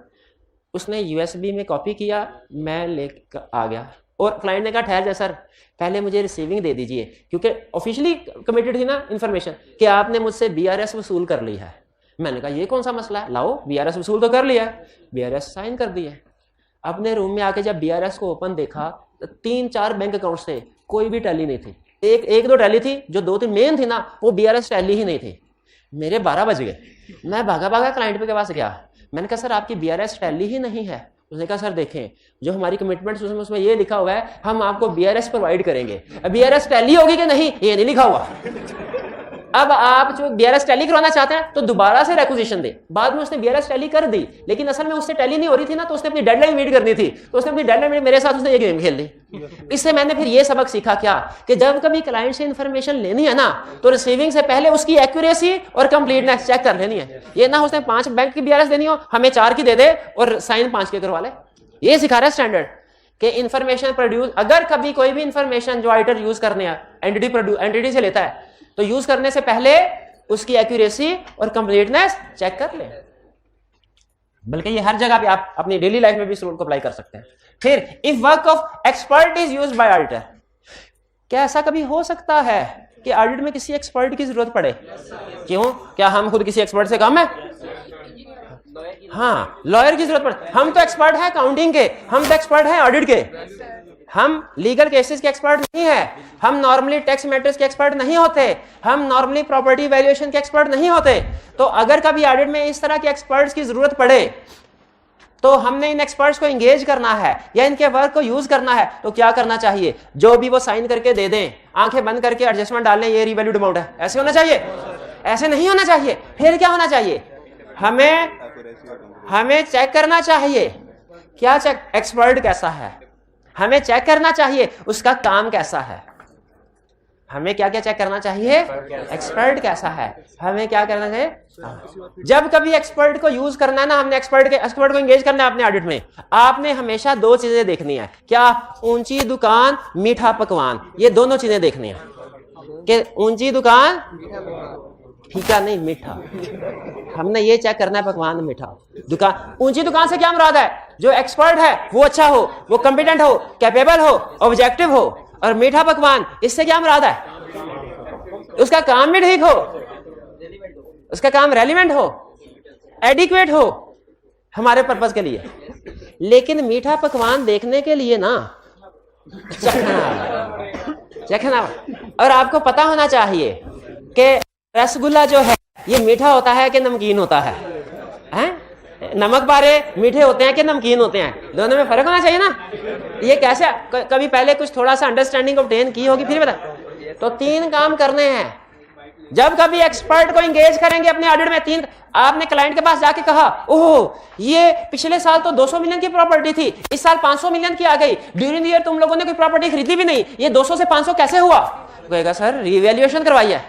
उसने USB में कॉपी किया, मैं लेकर आ गया, और क्लाइंट ने कहा ठहर जा सर, पहले मुझे रिसीविंग दे दीजिए, क्योंकि ऑफिशियली कमिटेड थी ना इन्फॉर्मेशन कि आपने मुझसे BRS वसूल कर ली है। मैंने कहा ये कौन सा मसला है, लाओ BRS वसूल तो कर लिया है, BRS साइन कर दिए। अपने रूम में आके जब BRS को ओपन देखा तो 3-4 बैंक अकाउंट्स थे, कोई भी टैली नहीं थी। एक दो टैली थी, जो 2-3 मेन थी ना, वो BRS टैली ही नहीं थी। मेरे 12 बज गए, मैं भागा क्लाइंट के पास गया। मैंने कहा सर आपकी BRS टैली ही नहीं है। उसने कहा सर देखें, जो हमारी कमिटमेंट उसमें ये लिखा हुआ है, हम आपको BRS प्रोवाइड करेंगे। BRS टैली होगी कि नहीं ये नहीं लिखा हुआ। अब आप जो BRS टैली करवाना चाहते हैं तो दोबारा से रेक्विजिशन दे। बाद में उसने BRS टैली कर दी, लेकिन असल में उससे टैली नहीं हो रही थी ना, तो उसने अपनी डेडलाइन मीट करनी थी, तो उसने अपनी डेडलाइन मेरे साथ उसने ये गेम खेल ली। इससे मैंने फिर ये सबक सीखा क्या, कि जब कभी क्लाइंट से इंफॉर्मेशन लेनी है ना, तो रिसीविंग से पहले उसकी एक्यूरेसी और कंप्लीटनेस चेक कर लेनी है। ये ना उसने 5 बैंक की BRS देनी हो, हमें 4 की दे दे और साइन 5 के करवा ले। ये सिखा रहा है स्टैंडर्ड कि इंफॉर्मेशन प्रोड्यूस, अगर कभी कोई भी इंफॉर्मेशन जो ऑडिटर यूज करने हैं एंटिटी से लेता है, तो यूज करने से पहले उसकी एक्यूरेसी और कंप्लीटनेस चेक कर ले। बल्कि ये हर जगह पे आप अपनी डेली लाइफ में भी इस रूल को अप्लाई कर सकते हैं। फिर if work of expert is used by auditor, क्या ऐसा कभी हो सकता है कि ऑडिट में किसी एक्सपर्ट की जरूरत पड़े? क्यों, क्या हम खुद किसी एक्सपर्ट से कम है? हाँ, लॉयर की जरूरत पड़े। हम तो एक्सपर्ट है अकाउंटिंग के, हम तो एक्सपर्ट है ऑडिट के, हम लीगल केसेस के एक्सपर्ट नहीं है, हम नॉर्मली टैक्स मैटर्स के एक्सपर्ट नहीं होते, हम नॉर्मली प्रॉपर्टी वैल्यूएशन के एक्सपर्ट नहीं होते। तो अगर कभी ऑडिट में इस तरह के एक्सपर्ट्स की जरूरत पड़े, तो हमने इन एक्सपर्ट्स को एंगेज करना है या इनके वर्क को यूज करना है, तो क्या करना चाहिए? जो भी वो साइन करके दे दें, आंखें बंद करके एडजस्टमेंट डाल लें, ये रिवैल्यूड अमाउंट है, ऐसे होना चाहिए? ऐसे नहीं होना चाहिए। फिर क्या होना चाहिए? हमें चेक करना चाहिए, क्या चेक, एक्सपर्ट कैसा है, हमें चेक करना चाहिए उसका काम कैसा है। हमें क्या क्या चेक करना चाहिए? एक्सपर्ट कैसा है, हमें क्या करना चाहिए? जब कभी एक्सपर्ट को यूज करना है ना, हमने एक्सपर्ट को एंगेज करना है अपने ऑडिट में, आपने हमेशा 2 चीजें देखनी है। क्या? ऊंची दुकान, मीठा पकवान, ये दोनों चीजें देखनी है। कि ऊंची दुकान, फीका नहीं मीठा, हमने ये चेक करना है, पकवान मीठा दुकान। ऊंची दुकान से क्या मुराद है? जो एक्सपर्ट है वो अच्छा हो, वो कॉम्पिटेंट हो, कैपेबल हो, ऑब्जेक्टिव हो। और मीठा पकवान, इससे क्या मुराद है? उसका काम भी ठीक हो, उसका काम रेलिवेंट हो, एडिक्वेट हो हमारे पर्पस के लिए। लेकिन मीठा पकवान देखने के लिए ना चखना, और आपको पता होना चाहिए कि रसगुल्ला जो है ये मीठा होता है कि नमकीन होता है, हैं? नमक बारे मीठे होते हैं कि नमकीन होते हैं, दोनों में फर्क होना चाहिए ना। ये कैसे? कभी पहले कुछ थोड़ा सा अंडरस्टैंडिंग ऑब्टेन की होगी फिर बता। तो 3 काम करने हैं जब कभी एक्सपर्ट को एंगेज करेंगे अपने ऑडिट में। 3, आपने क्लाइंट के पास जाके कहा, ओह ये पिछले साल तो 200 मिलियन की प्रॉपर्टी थी, इस साल 500 मिलियन की आ गई, ड्यूरिंग द ईयर तुम लोगों ने कोई प्रॉपर्टी खरीदी भी नहीं, ये 200 से 500 कैसे हुआ? कहेगा सर रिवैल्यूएशन करवाई है।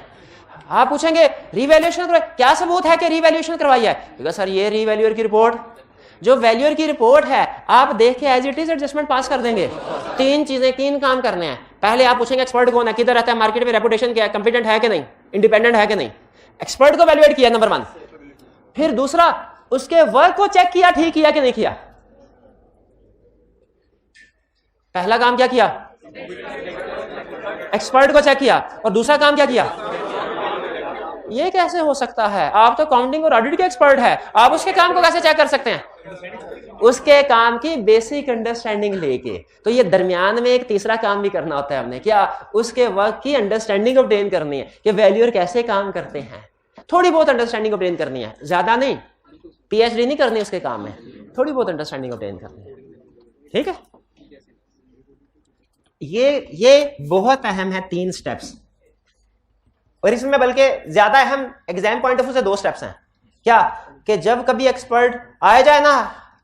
आप पूछेंगे रीवैल्यूएशन करवाई, क्या सबूत है कि रीवैल्यूएशन करवाई है? बिकॉज सर ये रीवैल्यूअर की रिपोर्ट, जो वैल्यूअर की रिपोर्ट है आप देख के एज इट इज एडजस्टमेंट पास कर देंगे। तीन काम करने हैं। पहले आप पूछेंगे एक्सपर्ट कौन है, किधर रहता है, मार्केट में रेपुटेशन क्या है, कंपिटेंट है कि नहीं, इंडिपेंडेंट है कि नहीं। एक्सपर्ट को वैल्यूएट किया नंबर 1। फिर दूसरा, उसके वर्क को चेक किया, ठीक किया कि नहीं किया। पहला काम क्या किया, एक्सपर्ट को चेक किया, और दूसरा काम क्या किया। ये कैसे हो सकता है? आप तो काउंटिंग और ऑडिट के एक्सपर्ट है, आप उसके काम को कैसे चेक कर सकते हैं? उसके काम की बेसिक अंडरस्टैंडिंग लेके। तो ये दरमियान में एक तीसरा काम भी करना होता है हमने, क्या, उसके वर्क की अंडरस्टैंडिंग ऑब्टेन करनी है कि वैल्यूअर कैसे काम करते हैं। थोड़ी बहुत अंडरस्टैंडिंग ऑब्टेन करनी है, ज्यादा नहीं, पीएचडी नहीं करनी उसके काम में, थोड़ी बहुत अंडरस्टैंडिंग ऑब्टेन करनी है। ठीक है, ये बहुत अहम है 3 स्टेप्स, और इसमें बल्कि ज्यादा अहम एग्जाम पॉइंट ऑफ व्यू से 2 स्टेप्स हैं। क्या, कि जब कभी एक्सपर्ट आ जाए ना,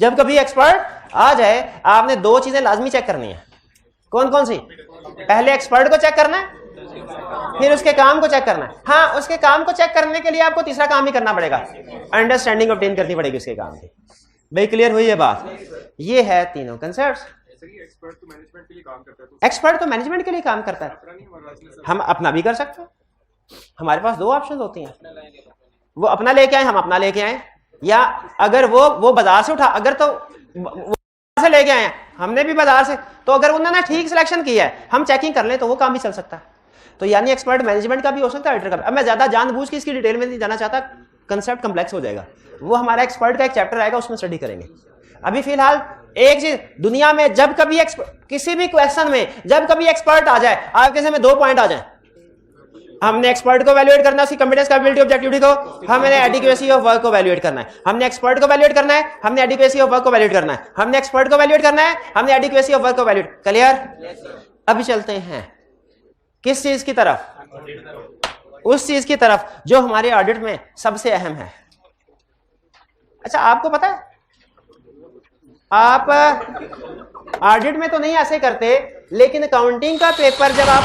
जब कभी एक्सपर्ट आ जाए, आपने 2 चीजें लाजमी चेक करनी है। कौन कौन सी? पहले एक्सपर्ट को चेक करना है, फिर उसके काम को चेक करना है। हाँ, उसके काम को चेक करने के लिए आपको तीसरा काम भी करना पड़ेगा, अंडरस्टैंडिंग ऑब्टेन करनी पड़ेगी उसके काम की। भाई क्लियर हुई ये बात? ये है तीनों कंसेप्ट्स। एक्सपर्ट तो मैनेजमेंट के लिए काम करता है, एक्सपर्ट तो मैनेजमेंट के लिए काम करता है, हम अपना भी कर सकते हैं। हमारे पास 2 ऑप्शन होती हैं, वो अपना लेके आए, हम अपना लेके आए, या अगर वो बाजार से उठा, अगर तो वो से लेके आए हैं, हमने भी बाजार से, तो अगर उन्होंने ठीक सिलेक्शन किया है, हम चेकिंग कर लें तो वो काम भी चल सकता है। तो यानी एक्सपर्ट मैनेजमेंट का भी हो सकता है, ऑडिटर का भी। अब मैं ज्यादा जानबूझ के इसकी डिटेल में नहीं जाना चाहता, कंसेप्ट कम्प्लेक्स हो जाएगा, वो हमारा एक्सपर्ट का एक चैप्टर आएगा, उसमें स्टडी करेंगे। अभी फिलहाल एक चीज, दुनिया में जब कभी किसी भी क्वेश्चन में जब कभी एक्सपर्ट आ जाए, आपके सामने 2 पॉइंट आ जाए, हमने एक्सपर्ट को वैल्यूएट करना है, उसकी कॉम्पिटेंस, कैपेबिलिटी, ऑब्जेक्टिविटी को, हमने एडिक्वेसी ऑफ वर्क को वैल्यूएट करना है, हमने एक्सपर्ट को वैल्यूएट करना है, हमने एडिक्वेसी ऑफ वर्क को वैल्यूएट करना है, हमने एक्सपर्ट को वैल्यूएट करना है, हमने एडिक्वेसी ऑफ वर्क को वैल्यूएट। क्लियर? अभी चलते हैं किस चीज की तरफ, उस चीज की तरफ जो हमारे ऑडिट में सबसे अहम है। अच्छा, आपको पता है, आप ऑडिट में तो नहीं ऐसे करते, लेकिन अकाउंटिंग का पेपर जब आप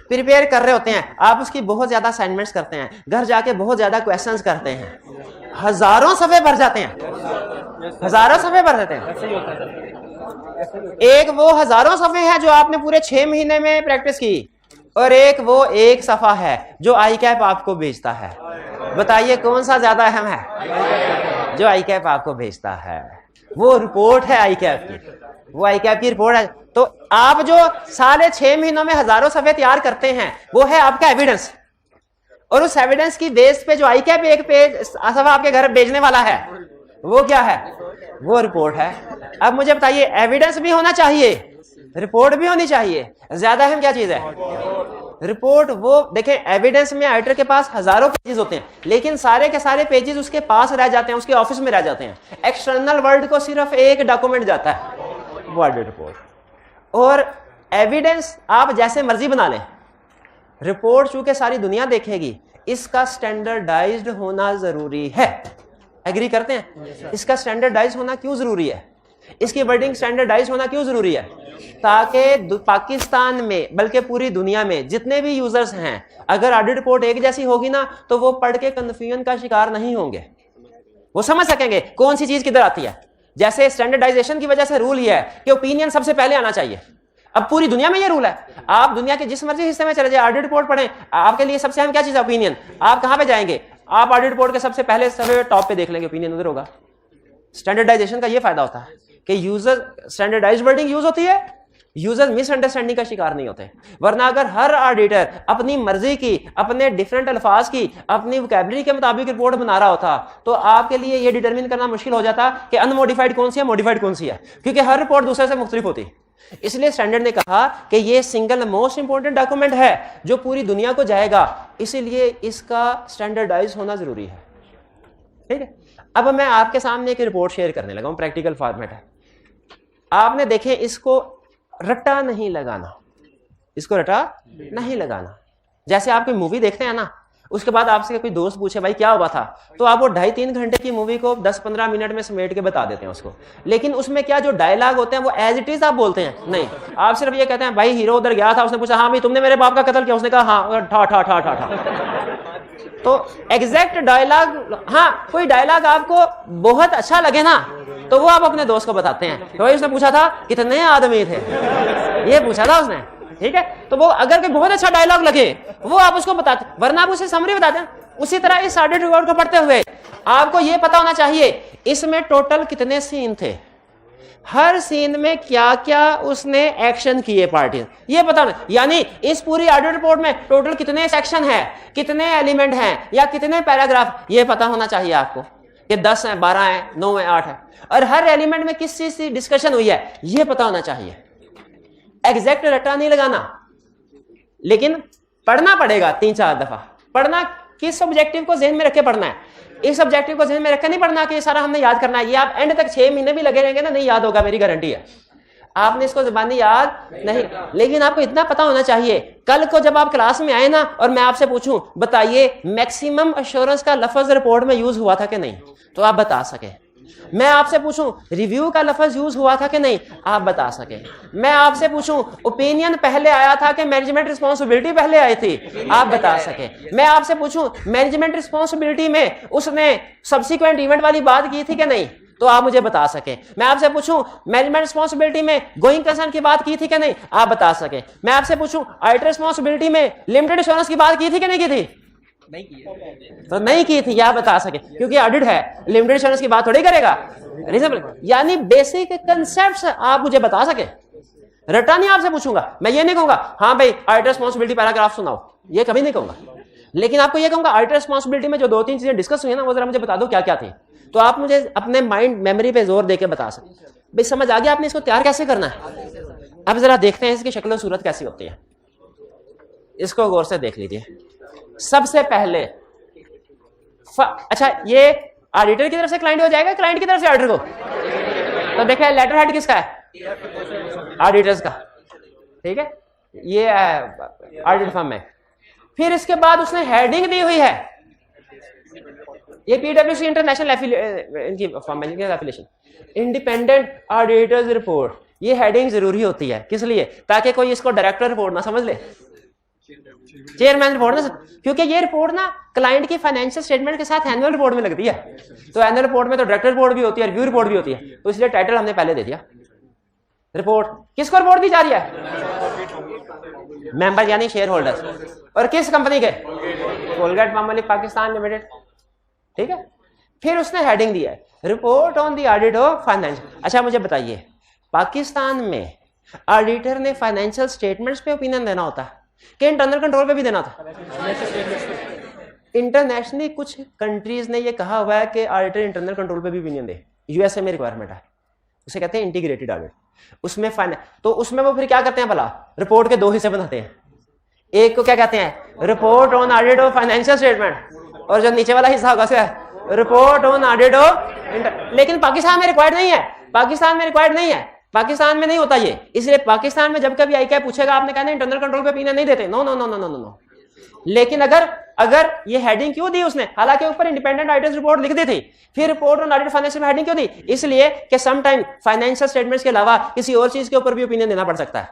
प्रिपेयर कर रहे होते हैं, आप उसकी बहुत ज्यादा असाइनमेंट्स करते हैं, घर जाके बहुत ज्यादा क्वेश्चंस करते हैं, हजारों सफ़े भर जाते हैं, हजारों सफ़े भर जाते हैं। एक वो हजारों सफ़े हैं जो आपने पूरे 6 महीने में प्रैक्टिस की, और एक वो 1 सफ़ा है जो आई कैप आपको भेजता है। बताइए कौन सा ज्यादा अहम है? जो आई कैप आपको भेजता है, वो रिपोर्ट है आई कैप की, वो आई कैप की रिपोर्ट है। तो आप जो 6.5 महीनों में हजारों सफ़े तैयार करते हैं, वो है आपका एविडेंस, और उस एविडेंस की बेस पे जो आई कैप एक पेज सफ़ा आपके घर भेजने वाला है, वो क्या है? वो रिपोर्ट है। अब मुझे बताइए, एविडेंस भी होना चाहिए, रिपोर्ट भी होनी चाहिए, ज्यादा अहम क्या चीज है? रिपोर्ट। वो देखें, एविडेंस में ऑडिटर के पास हजारों पेजेस होते हैं, लेकिन सारे के सारे पेजेस उसके पास रह जाते हैं, उसके ऑफिस में रह जाते हैं। एक्सटर्नल वर्ल्ड को सिर्फ एक डॉक्यूमेंट जाता है, वो ऑडिट रिपोर्ट। और एविडेंस आप जैसे मर्जी बना लें, रिपोर्ट चूंकि सारी दुनिया देखेगी, इसका स्टैंडर्डाइज्ड होना जरूरी है। एग्री करते हैं? इसका स्टैंडर्डाइज होना क्यों जरूरी है? इसकी वर्डिंग स्टैंडर्डाइज होना क्यों जरूरी है? ताकि पाकिस्तान में बल्कि पूरी दुनिया में जितने भी यूजर्स हैं, अगर ऑडिट रिपोर्ट एक जैसी होगी ना, तो वो पढ़ के कंफ्यूजन का शिकार नहीं होंगे, वो समझ सकेंगे कौन सी चीज किधर आती है। जैसे स्टैंडर्डाइजेशन की वजह से रूल ये है कि ओपिनियन सबसे पहले आना चाहिए। अब पूरी दुनिया में ये रूल है, आप दुनिया के जिस मर्जी हिस्से में चले जाए, ऑडिट रिपोर्ट पढ़ें, आपके लिए सबसे अहम क्या चीज है? ओपिनियन। आप कहां पे जाएंगे? आप ऑडिट रिपोर्ट के सबसे पहले सबसे टॉप पे देख लेंगे, ओपिनियन उधर होगा। स्टैंडर्डाइजेशन का ये फायदा होता है कि यूजर स्टैंडर्डाइज्ड वर्डिंग यूज होती है, यूजर मिसअंडरस्टैंडिंग का शिकार नहीं होते। वरना अगर हर ऑडिटर अपनी मर्जी की, अपने डिफरेंट अल्फाज की, अपनी वोकैबुलरी के मुताबिक रिपोर्ट बना रहा होता, तो आपके लिए यह डिटरमिन करना मुश्किल हो जाता कि अनमोडिफाइड कौन सी है, मॉडिफाइड कौन सी है, क्योंकि हर रिपोर्ट दूसरे से मुख्तलिफ होती। इसलिए स्टैंडर्ड ने कहा कि यह सिंगल मोस्ट इंपॉर्टेंट डॉक्यूमेंट है जो पूरी दुनिया को जाएगा, इसीलिए इसका स्टैंडर्डाइज होना जरूरी है। ठीक है, अब मैं आपके सामने एक रिपोर्ट शेयर करने लगा हूं, प्रैक्टिकल फॉर्मेट है। आपने देखें, इसको रट्टा नहीं लगाना, इसको रट्टा नहीं लगाना। जैसे आप कोई मूवी देखते हैं ना, उसके बाद आपसे कोई दोस्त पूछे भाई क्या हुआ था, तो आप वो 2.5-3 घंटे की मूवी को 10-15 मिनट में समेट के बता देते हैं उसको। लेकिन उसमें क्या जो डायलॉग होते हैं वो एज इट इज आप बोलते हैं नहीं, आप सिर्फ ये कहते हैं भाई हीरो उधर गया था, उसने पूछा हाँ भाई तुमने मेरे बाप का कत्ल किया, उसने कहा हाँ, ठा ठा ठा ठा ठा। तो एग्जैक्ट डायलॉग, हाँ कोई डायलॉग आपको बहुत अच्छा लगे ना तो वो आप अपने दोस्त को बताते हैं। तो भाई उसने पूछा था कितने आदमी थे, ये पूछा था उसने, ठीक है। तो वो अगर कोई बहुत अच्छा डायलॉग लगे वो आप उसको बताते, वरना आप उसे समरी बताते हैं। उसी तरह इस ऑडिट रिकॉर्ड को पढ़ते हुए आपको ये पता होना चाहिए इसमें टोटल कितने सीन थे, हर सीन में क्या क्या उसने एक्शन किए पार्टी, ये पता होना। यानी इस पूरी ऑडिट रिपोर्ट में टोटल कितने सेक्शन है, कितने एलिमेंट हैं या कितने पैराग्राफ, ये पता होना चाहिए आपको कि 10 है, 12 है, 9 है, 8 है, और हर एलिमेंट में किस चीज की डिस्कशन हुई है ये पता होना चाहिए। एग्जैक्ट रट्टा नहीं लगाना, लेकिन पढ़ना पड़ेगा 3-4 दफा। पढ़ना किस ऑब्जेक्टिव को ज़हन में रख के पढ़ना है, इस ऑब्जेक्टिव को ज़हन में रख के नहीं पढ़ना कि ये सारा हमने याद करना है। ये आप एंड तक 6 महीने भी लगे रहेंगे ना, नहीं याद होगा, मेरी गारंटी है। आपने इसको ज़बानी याद नहीं, लेकिन आपको इतना पता होना चाहिए कल को जब आप क्लास में आए ना और मैं आपसे पूछूं बताइए मैक्सिमम अश्योरेंस का लफ्ज रिपोर्ट में यूज हुआ था कि नहीं, तो आप बता सके। मैं आपसे पूछूं रिव्यू का लफ्ज यूज हुआ था कि नहीं, आप बता सके। मैं आपसे पूछूं ओपिनियन पहले आया था कि मैनेजमेंट रिस्पांसिबिलिटी पहले आई थी, आप बता सके। मैं आपसे पूछूं मैनेजमेंट रिस्पांसिबिलिटी में उसने सब्सिक्वेंट इवेंट वाली बात की थी कि नहीं, तो आप मुझे बता सके। मैं आपसे पूछूं मैनेजमेंट रिस्पांसिबिलिटी में गोइंग कंसर्न की बात की थी कि नहीं, आप बता सके। मैं आपसे पूछूं ऑडिट रिस्पांसिबिलिटी में लिमिटेड एश्योरेंस की बात की थी कि नहीं की थी, तो नहीं की थी, या बता सके, क्योंकि ऑडिट है, लिमिटेड एश्योरेंस की बात थोड़ी करेगा। रीजनेबल यानी बेसिक कंसेप्ट्स आप मुझे बता सके। रटा नहीं आपसे पूछूंगा, मैं ये नहीं कहूंगा हाँ भाई ऑडिट रिस्पांसिबिलिटी पैराग्राफ सुनाओ, ये कभी नहीं कहूंगा। लेकिन आपको ये कहूंगा ऑडिट रिस्पांसिबिलिटी में जो 2-3 चीजें डिस्कस हुई है ना, वो जरा मुझे बता दो क्या क्या थी, तो आप मुझे अपने माइंड मेमोरी पे जोर देके बता सकते। भाई समझ आ गया आपने इसको तैयार कैसे करना है। अब जरा देखते हैं इसकी शक्ल सूरत कैसी होती है, इसको गौर से देख लीजिए। सबसे पहले अच्छा ये ऑडिटर की तरफ से क्लाइंट हो जाएगा, क्लाइंट की तरफ से ऑडिटर को, तो देखिए लेटर हेड किसका है, ऑडिटर्स का, ठीक है, ये ऑडिट फर्म है। फिर इसके बाद उसने हेडिंग दी हुई है, ये पीडब्ल्यूसी international affiliation, independent auditors report. ये हेडिंग जरूरी होती है, किस लिए, ताकि कोई इसको डायरेक्टर रिपोर्ट ना समझ ले, चेयरमैन रिपोर्ट ना, क्योंकि ये रिपोर्ट ना क्लाइंट की फाइनेंशियल स्टेटमेंट के साथ एनुअल रिपोर्ट में लगती है। तो एनुअल रिपोर्ट में तो डायरेक्टर रिपोर्ट भी होती है, रिव्यू रिपोर्ट भी होती है, तो इसलिए टाइटल हमने पहले दे दिया। रिपोर्ट किसको रिपोर्ट दी जा रही है, मेंबर यानी शेयर होल्डर्स, और किस कंपनी के, कोलगेट पामोलिव पाकिस्तान लिमिटेड, ठीक है। फिर उसने हेडिंग दी है report on the audit of financial. अच्छा मुझे बताइए पाकिस्तान में ऑडिटर ने फाइनेंशियल स्टेटमेंट्स पे ओपिनियन देना होता है कि इंटरनल कंट्रोल पे भी देना था। इंटरनेशनली कुछ कंट्रीज ने ये कहा हुआ है कि ऑडिटर इंटरनल कंट्रोल पे भी ओपिनियन दे, यूएसए में रिक्वायरमेंट है, उसे कहते हैं इंटीग्रेटेड ऑडिट। उसमें तो उसमें वो फिर क्या करते हैं भला, रिपोर्ट के 2 हिस्से बनाते हैं, एक को क्या कहते हैं report on audit of financial statement, और जो नीचे वाला हिस्सा होगा उसे रिपोर्ट ऑन ऑडिट ऑफ। लेकिन पाकिस्तान में रिक्वायर्ड नहीं है, पाकिस्तान में रिक्वायर्ड नहीं है, पाकिस्तान में नहीं होता ये, इसलिए पाकिस्तान में जब कभी आईके पूछेगा आपने कहना इंटरनल कंट्रोल पे ओपिनियन नहीं देते, no no no no no no. लेकिन अगर ये हेडिंग क्यों दी उसने, हालांकि ऊपर इंडिपेंडेंट ऑडिटर्स रिपोर्ट लिख दी थी, फिर रिपोर्ट ऑन ऑडिट फाइनेंशियल में हेडिंग क्यों दी, इसलिए कि सम टाइम फाइनेंशियल स्टेटमेंट्स के अलावा किसी और चीज के ऊपर भी ओपिनियन देना पड़ सकता है।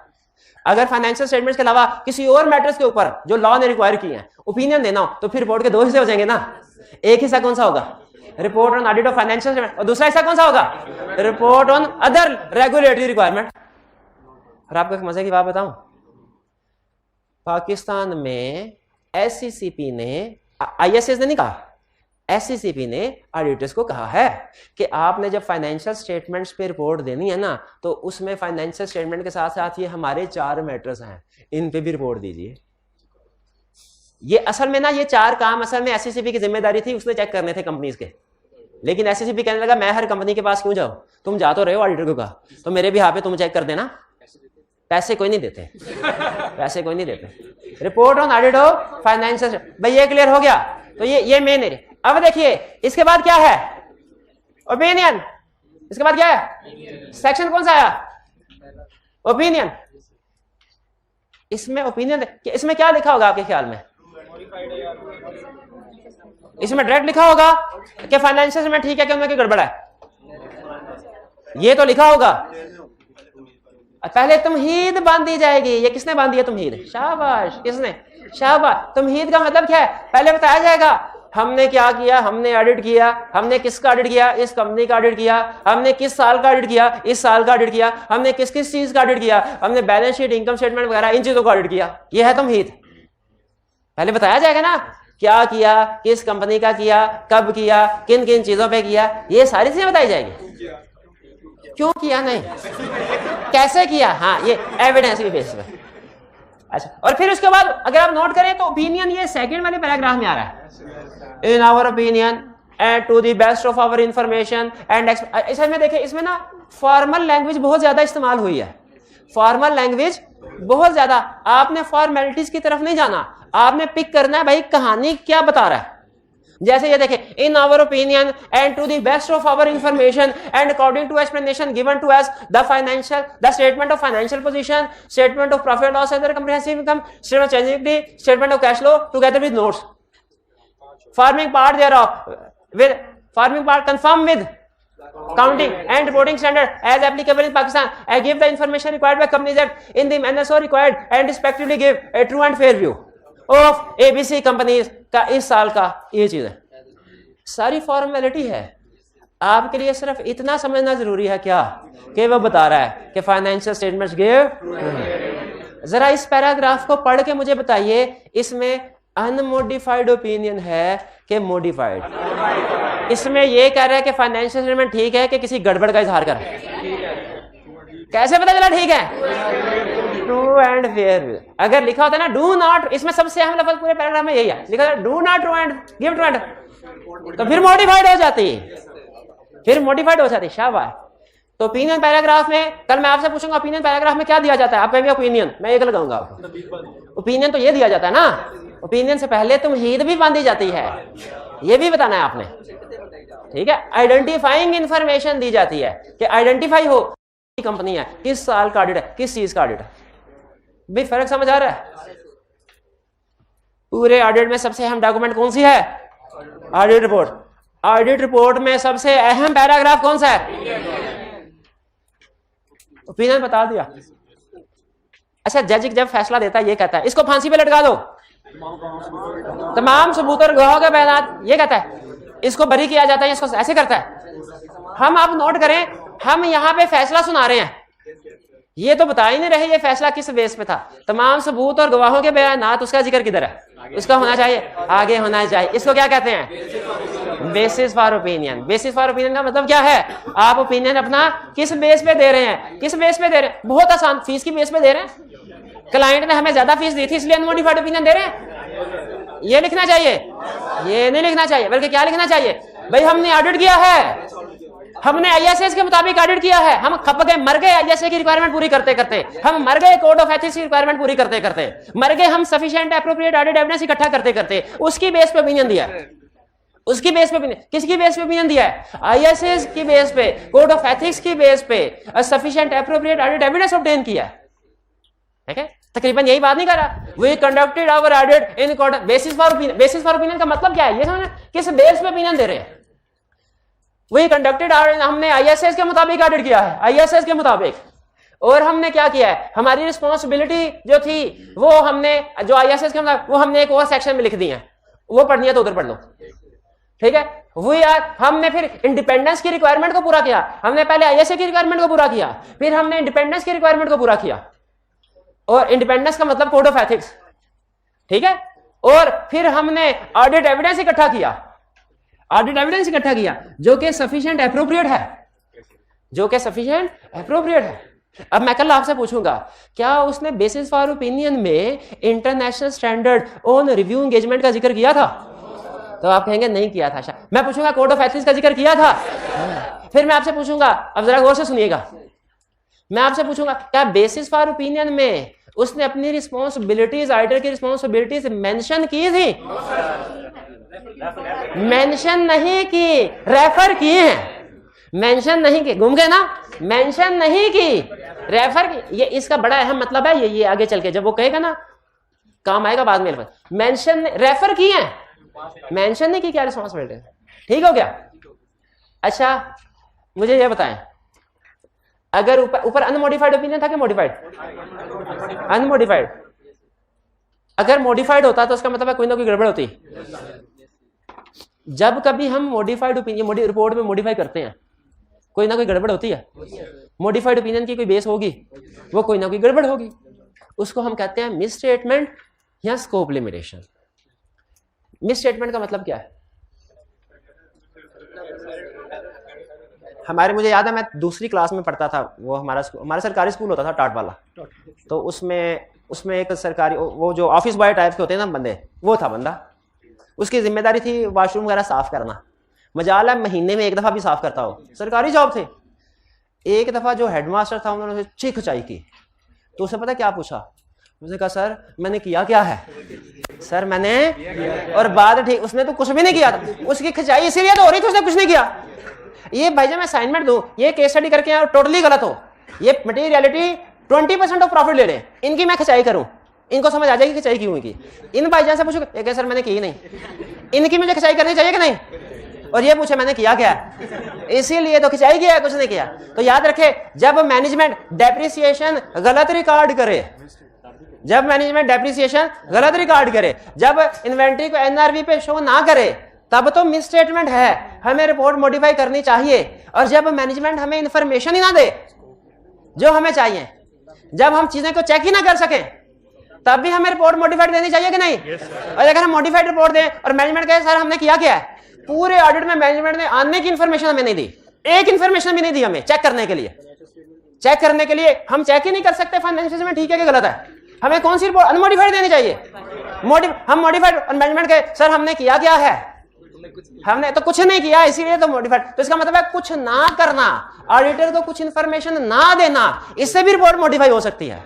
अगर फाइनेंशियल स्टेटमेंट्स के अलावा किसी और मैटर्स के ऊपर जो लॉ ने रिक्वायर किए हैं ओपिनियन देना हो, तो फिर रिपोर्ट के 2 हिस्से हो जाएंगे ना। एक हिस्सा कौन सा होगा, report on audit of financial statement, और दूसरा हिस्सा कौन सा होगा, report on other regulatory requirement. और आपको एक मजे की बात बताऊं, पाकिस्तान में एससीसीपी ने, आईएसएस ने नहीं कहा, एससीसीपी ने ऑडिटर्स को कहा है कि आपने जब फाइनेंशियल स्टेटमेंट्स पे रिपोर्ट देनी है ना, तो उसमें फाइनेंशियल स्टेटमेंट के साथ साथ ये हमारे 4 मैटर्स हैं, इन पे भी रिपोर्ट दीजिए। ये असल में ना ये 4 काम असल में एससीसीपी की जिम्मेदारी थी, उसने चेक करने थे कंपनीज के, लेकिन एससीसीपी कहने लगा मैं हर कंपनी के पास क्यों जाऊं, तुम जा तो रहे हो ऑडिटर को कहा, तो मेरे भी यहाँ पे तुम चेक कर देना। पैसे कोई नहीं देते, पैसे कोई नहीं देते। Report on audit of financial, भाई ये क्लियर हो गया, तो ये मेन है। अब देखिए इसके बाद क्या है, ओपिनियन। इसके बाद क्या है, सेक्शन कौन सा आया, ओपिनियन। इसमें ओपिनियन, इसमें क्या लिखा होगा आपके ख्याल में, इसमें डायरेक्ट लिखा होगा कि फाइनेंशियल में ठीक है कि उनमें गड़बड़ है, ये तो लिखा होगा। पहले तमहीद बांधी जाएगी, ये किसने बांधी है तमहीद, शाबाश, किसने, शाबाश। तमहीद का मतलब क्या है? पहले बताया जाएगा हमने क्या किया, हमने ऑडिट किया, हमने किसका ऑडिट किया, इस कंपनी का ऑडिट किया, हमने किस साल का ऑडिट किया, इस साल का ऑडिट किया, हमने किस किस चीज का ऑडिट किया, हमने बैलेंस शीट, इनकम स्टेटमेंट वगैरह इन चीजों का ऑडिट किया। यह है तमहीद। पहले बताया जाएगा ना क्या किया, किस कंपनी का किया, कब किया, किन किन चीजों पे किया, ये सारी चीजें बताई जाएगी। क्यों किया नहीं, कैसे किया, हाँ ये एविडेंस की बेस पे। अच्छा, और फिर उसके बाद अगर आप नोट करें तो ओपिनियन ये सेकंड वाले पैराग्राफ में आ रहा है। In our opinion and to the best of our information and इसमें देखिए, इसमें ना फॉर्मल लैंग्वेज बहुत ज्यादा इस्तेमाल हुई है। फॉर्मल लैंग्वेज बहुत ज्यादा, आपने फॉर्मेलिटीज की तरफ नहीं जाना, आपने पिक करना है भाई कहानी क्या बता रहा है। जैसे ये देखें, in our opinion and to the best of our information and according to explanation given to us the statement of financial position, statement of profit loss and comprehensive income, statement of changing equity, statement of cash flow together with notes, forming part thereof with forming part confirm with counting and reporting standard as applicable in Pakistan. I give the information required by Companies Act in the manner so required and respectively give a true and fair view of ABC companies का इस साल का ये चीज है। सारी formality है, आपके लिए सिर्फ इतना समझना जरूरी है क्या कि वो बता रहा है कि फाइनेंशियल स्टेटमेंट्स गिव। जरा इस पैराग्राफ को पढ़ के मुझे बताइए, इसमें अनमोडिफाइड ओपिनियन है कि मोडिफाइड? इसमें यह कह रहा है कि फाइनेंशियल स्टेटमेंट ठीक है कि किसी गड़बड़ का इजहार कर, कैसे पता चला ठीक है? True and fair. अगर लिखा होता है ना डू नॉट, इसमें सबसे अहम लफ्ज पूरे पैराग्राफ में यही है, लिखा था do not true and give true and, तो फिर मॉडिफाइड हो जाती, फिर मॉडिफाइड हो जाती। शाबाश। तो ओपिनियन पैराग्राफ में कल मैं आपसे पूछूंगा ओपिनियन पैराग्राफ में क्या दिया जाता है, आप कहेंगे ओपिनियन, मैं एक लगाऊंगा आपको। ओपिनियन तो ये दिया जाता है ना, ओपिनियन से पहले तमहीद भी बांधी जाती है, ये भी बताना है आपने, ठीक है। आइडेंटिफाइंग इंफॉर्मेशन दी जाती है कि आइडेंटिफाई हो कंपनी है, किस साल का ऑडिट है, किस चीज का ऑडिट है। भी फर्क समझ आ रहा है? पूरे ऑडिट में सबसे अहम डॉक्यूमेंट कौन सी है? Audit report. ऑडिट रिपोर्ट में सबसे अहम पैराग्राफ कौन सा है? ओपिनियन बता दिया। अच्छा, जज जब फैसला देता है ये कहता है इसको फांसी पे लटका दो, तमाम सबूत और गवाहों के बयान, ये कहता है इसको बरी किया जाता है, इसको ऐसे करता है। हम आप नोट करें, हम यहां पे फैसला सुना रहे हैं, ये तो बता ही नहीं रहे ये फैसला किस बेस पे था। तमाम सबूत और गवाहों के बयान, उसका जिक्र किधर है? उसका होना चाहिए आगे होना चाहिए। इसको क्या कहते हैं? Basis for opinion. Basis for opinion का मतलब क्या है? आप ओपिनियन अपना किस बेस पे दे रहे हैं? किस बेस पे दे रहे हैं? बहुत आसान, फीस की बेस पे दे रहे हैं। क्लाइंट ने हमें ज्यादा फीस दी थी इसलिए अनमोडिफाइड ओपिनियन दे रहे हैं, ये लिखना चाहिए? ये नहीं लिखना चाहिए, बल्कि क्या लिखना चाहिए? भाई हमने ऑडिट किया है, हमने आईएसएस के मुताबिक ऑडिट किया है, हम खप गए, मर गए आईएसए की रिक्वायरमेंट पूरी करते करते, हम मर गए कोड ऑफ एथिक्स की रिक्वायरमेंट पूरी करते करते, मर गए हम सफिशिएंट एप्रोप्रिएट ऑडिट एविडेंस इकट्ठा करते करते। उसकी बेस पे ओपिनियन दिया है, उसकी बेस पे ओपिनियन, किसकी बेस पे ओपिनियन दिया है? आईएसएस की बेस पे, कोड ऑफ एथिक्स की बेस पे sufficient appropriate audit evidence obtain किया है। ठीक है, तकरीबन यही बात नहीं कर रहा। We conducted our audit in basis for opinion. Basis for opinion का मतलब क्या है ये समझना, किस बेस पे ओपिनियन दे रहे हैं। वी कंडक्टेड, हमने आईएसएस के मुताबिक ऑडिट किया है, आईएसएस के मुताबिक। और हमने क्या किया है, हमारी रिस्पॉन्सिबिलिटी जो थी वो हमने, जो आईएसएस के मुताबिक, वो हमने एक और सेक्शन में लिख दी है, वो पढ़नी है तो उधर पढ़ लो। ठीक है, वी आर, हमने फिर इंडिपेंडेंस की रिक्वायरमेंट को पूरा किया। हमने पहले आईएसए की रिक्वायरमेंट को पूरा किया, फिर हमने इंडिपेंडेंस की रिक्वायरमेंट को पूरा किया। और इंडिपेंडेंस का मतलब कोड ऑफ एथिक्स, ठीक है। और फिर हमने ऑडिट एविडेंस इकट्ठा किया, ऑडिट एविडेंस इकट्ठा किया जो कि सफिशिएंट एप्रोप्रिएट है, जो कि सफिशिएंट एप्रोप्रिएट है। अब मैं कल आपसे पूछूंगा क्या उसने बेसिस फॉर ओपिनियन में international standard on review engagement का जिक्र किया था? तो आप कहेंगे नहीं किया था। मैं पूछूंगा कोड ऑफ एथिक्स का जिक्र किया था? फिर मैं आपसे पूछूंगा, अब जरा गौर से सुनिएगा, मैं आपसे पूछूंगा क्या बेसिस फॉर ओपिनियन में उसने अपनी रिस्पॉन्सिबिलिटीज, ऑडिटर की रिस्पॉन्सिबिलिटीज मेंशन की थी? मेंशन नहीं की, रेफर किए हैं। मेंशन नहीं की, घूम गए ना, मेंशन नहीं की, रेफर की। ये इसका बड़ा अहम मतलब है, ये आगे चल के जब वो कहेगा ना काम आएगा बाद में। मेंशन, रेफर किए हैं, मेंशन नहीं की, क्या रिस्पॉन्सिबिलिटी? ठीक हो गया। अच्छा मुझे ये बताएं, अगर ऊपर अनमोडिफाइड ओपिनियन था कि मॉडिफाइड? अनमोडिफाइड। अगर मॉडिफाइड होता तो उसका मतलब है कोई ना कोई गड़बड़ होती। जब कभी हम मॉडिफाइड ओपिनियन रिपोर्ट में मॉडिफाई करते हैं कोई ना कोई गड़बड़ होती है। मॉडिफाइड ओपिनियन की कोई बेस होगी, वो कोई ना कोई गड़बड़ होगी, उसको हम कहते हैं मिस स्टेटमेंट या स्कोप लिमिटेशन। मिस स्टेटमेंट का मतलब क्या है? मुझे याद है मैं दूसरी क्लास में पढ़ता था, वो हमारा सरकारी स्कूल होता था टाट वाला, तो उसमें एक सरकारी वो जो ऑफिस बॉय टाइप के होते हैं ना बंदे, वो था बंदा, उसकी जिम्मेदारी थी वॉशरूम वगैरह साफ करना। मजाल है महीने में एक दफा भी साफ करता हो, सरकारी जॉब थे। एक दफा जो हेडमास्टर था उन्होंने चीख खचाई की, तो उसे पता क्या पूछा, उसने कहा सर मैंने किया क्या है? सर मैंने, और बात ठीक, उसने तो कुछ भी नहीं किया था, उसकी खिंचाई इसीलिए तो हो रही थी, उसने कुछ नहीं किया। ये भाई जब मैं असाइनमेंट दूं, ये केस स्टडी करके और टोटली गलत हो, ये मटेरियलिटी 20% ऑफ प्रॉफिट ले रहे, इनकी मैं खिंचाई करूं, इनको समझ आ जाएगी खिंचाई क्यों की। इन भाईजान से पूछो ये सर मैंने की नहीं, इनकी मुझे खिंचाई करनी चाहिए कि नहीं? और ये पूछे मैंने किया क्या? इसीलिए तो खिंचाई किया है, कुछ नहीं किया। तो याद रखे, जब मैनेजमेंट डेप्रिसिएशन गलत रिकॉर्ड करे, जब इन्वेंट्री को एनआरवी पे शो ना करे, तब तो मिस स्टेटमेंट है, हमें रिपोर्ट मॉडिफाई करनी चाहिए। और जब मैनेजमेंट हमें इंफॉर्मेशन ही ना दे जो हमें चाहिए, जब हम चीजें को चेक ही ना कर सकें, तब भी हमें रिपोर्ट मॉडिफाइड देनी चाहिए कि नहीं? और अगर हम मॉडिफाइड रिपोर्ट दें और मैनेजमेंट कहे सर हमने किया क्या है, पूरे ऑडिट में मैनेजमेंट ने आने की इंफॉर्मेशन हमें नहीं दी, एक इंफॉर्मेशन भी नहीं दी हमें चेक करने के लिए। हम चेक ही नहीं कर सकते फाइनेंशियल में ठीक है कि गलत है, हमें कौन सी रिपोर्ट अनमॉडिफाइड देनी चाहिए? हम मॉडिफाइड और मैनेजमेंट के सर हमने किया क्या है, हमने तो कुछ नहीं किया इसीलिए तो मॉडिफाइड। तो इसका मतलब है कुछ ना करना, ऑडिटर को कुछ इंफॉर्मेशन ना देना, इससे भी रिपोर्ट मॉडिफाई हो सकती है।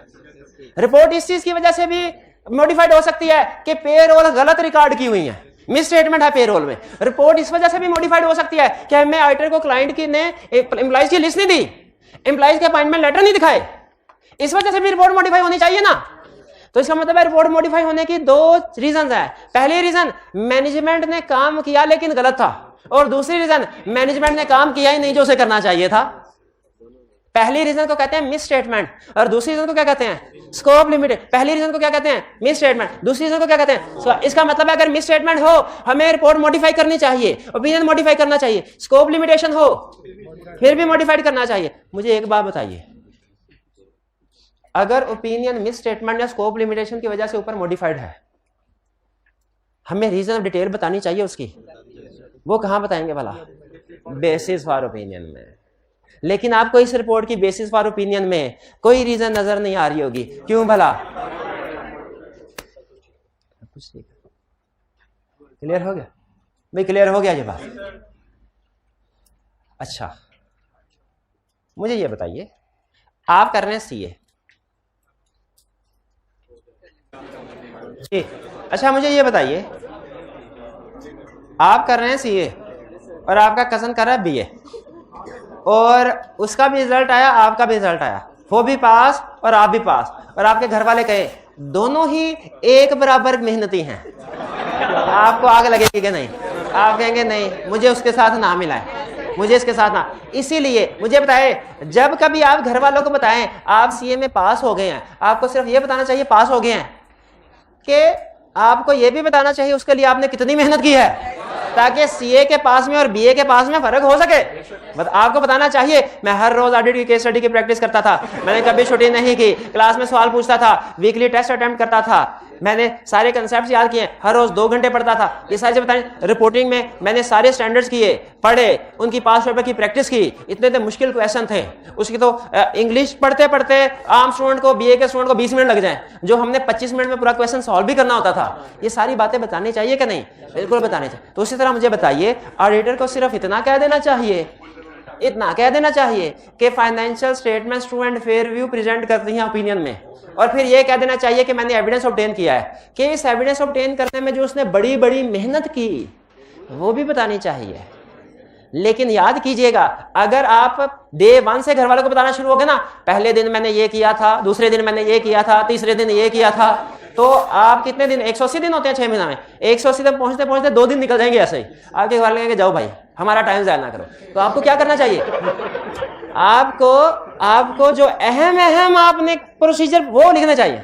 रिपोर्ट इस चीज की वजह से भी मॉडिफाइड हो सकती है कि पेरोल गलत रिकॉर्ड की हुई है, मिस स्टेटमेंट है पेरोल में। रिपोर्ट इस वजह से भी मॉडिफाइड हो सकती है कि हमें ऑडिटर को क्लाइंट की ने एम्प्लॉइज की लिस्ट नहीं दी, एम्प्लॉइज के अपॉइंटमेंट लेटर नहीं दिखाए, इस वजह से भी रिपोर्ट मॉडिफाई होनी चाहिए ना। तो इसका मतलब है रिपोर्ट मॉडिफाई होने की दो रीजन है। पहली रीजन मैनेजमेंट ने काम किया लेकिन गलत था, और दूसरी रीजन मैनेजमेंट ने काम किया ही नहीं जो उसे करना चाहिए था। पहली रीजन को कहते हैं मिस स्टेटमेंट और दूसरी रीजन को क्या कहते हैं? Scope limited. पहली रीजन को क्या कहते हैं? Miss statement. दूसरी रीजन को क्या कहते हैं? So, इसका मतलब है अगर मिस स्टेटमेंट हो हमें रिपोर्ट मॉडिफाई करनी चाहिए, ओपिनियन मॉडिफाई करना चाहिए। स्कोप लिमिटेशन हो फिर भी मॉडिफाइड करना चाहिए। मुझे एक बात बताइए, अगर ओपिनियन मिस स्टेटमेंट या स्कोप लिमिटेशन की वजह से ऊपर मॉडिफाइड है, हमें रीजन डिटेल बतानी चाहिए उसकी, वो कहां बताएंगे भला? बेसिस फॉर ओपिनियन में। लेकिन आपको इस रिपोर्ट की बेसिस फॉर ओपिनियन में कोई रीजन नजर नहीं आ रही होगी, क्यों भला? कुछ नहीं। क्लियर हो गया भाई? क्लियर हो गया ये बात? अच्छा मुझे ये बताइए, आप कर रहे हैं सीए, अच्छा मुझे ये बताइए, आप कर रहे हैं सीए और आपका कजन कर रहा है बीए, और उसका भी रिजल्ट आया, आपका भी रिजल्ट आया, वो भी पास और आप भी पास, और आपके घर वाले कहे दोनों ही एक बराबर मेहनती हैं, आपको आग लगेगी कि नहीं? आप कहेंगे नहीं, मुझे उसके साथ ना मिला है, मुझे इसके साथ ना। इसीलिए मुझे बताए, जब कभी आप घर वालों को बताएं आप सीए में पास हो गए हैं, आपको सिर्फ ये बताना चाहिए पास हो गए हैं, कि आपको ये भी बताना चाहिए उसके लिए आपने कितनी मेहनत की है, ताकि सीए के पास में और बीए के पास में फर्क हो सके। आपको बताना चाहिए मैं हर रोज ऑडिट की केस स्टडी की प्रैक्टिस करता था, मैंने कभी छुट्टी नहीं की, क्लास में सवाल पूछता था, वीकली टेस्ट अटेम्प्ट करता था, मैंने सारे कंसेप्ट याद किए, हर रोज 2 घंटे पढ़ता था। ये सारी बताएं, रिपोर्टिंग में मैंने सारे स्टैंडर्ड्स किए, पढ़े, उनकी 5 पेपर की प्रैक्टिस की। इतने मुश्किल क्वेश्चन थे उसकी, तो इंग्लिश पढ़ते पढ़ते आम स्टूडेंट को, बीए के स्टूडेंट को 20 मिनट लग जाए, जो हमने 25 मिनट में पूरा क्वेश्चन सॉल्व भी करना होता था। ये सारी बातें बतानी चाहिए कि नहीं? बिल्कुल बतानी चाहिए। तो उसी तरह मुझे बताइए, ऑडिटर को सिर्फ इतना कह देना चाहिए, इतना कह देना चाहिए कि financial statements true and fair view present करती हैं ओपिनियन में, और फिर ये कह देना चाहिए कि मैंने एविडेंस ऑब्टेन किया है, कि इस एविडेंस ऑब्टेन करने में जो उसने बड़ी बड़ी मेहनत की वो भी बतानी चाहिए। लेकिन याद कीजिएगा, अगर आप डे 1 से घर वालों को बताना शुरू हो गए ना, पहले दिन मैंने ये किया था, दूसरे दिन मैंने ये किया था, तीसरे दिन ये किया था, तो आप कितने दिन, 180 दिन होते हैं 6 महीना में, 180 दिन पहुंचते पहुंचते 2 दिन निकल जाएंगे ऐसे ही। आपके घर वाले कहेंगे जाओ भाई हमारा टाइम जाया ना करो। तो आपको क्या करना चाहिए? आपको जो अहम आपने प्रोसीजर वो लिखना चाहिए।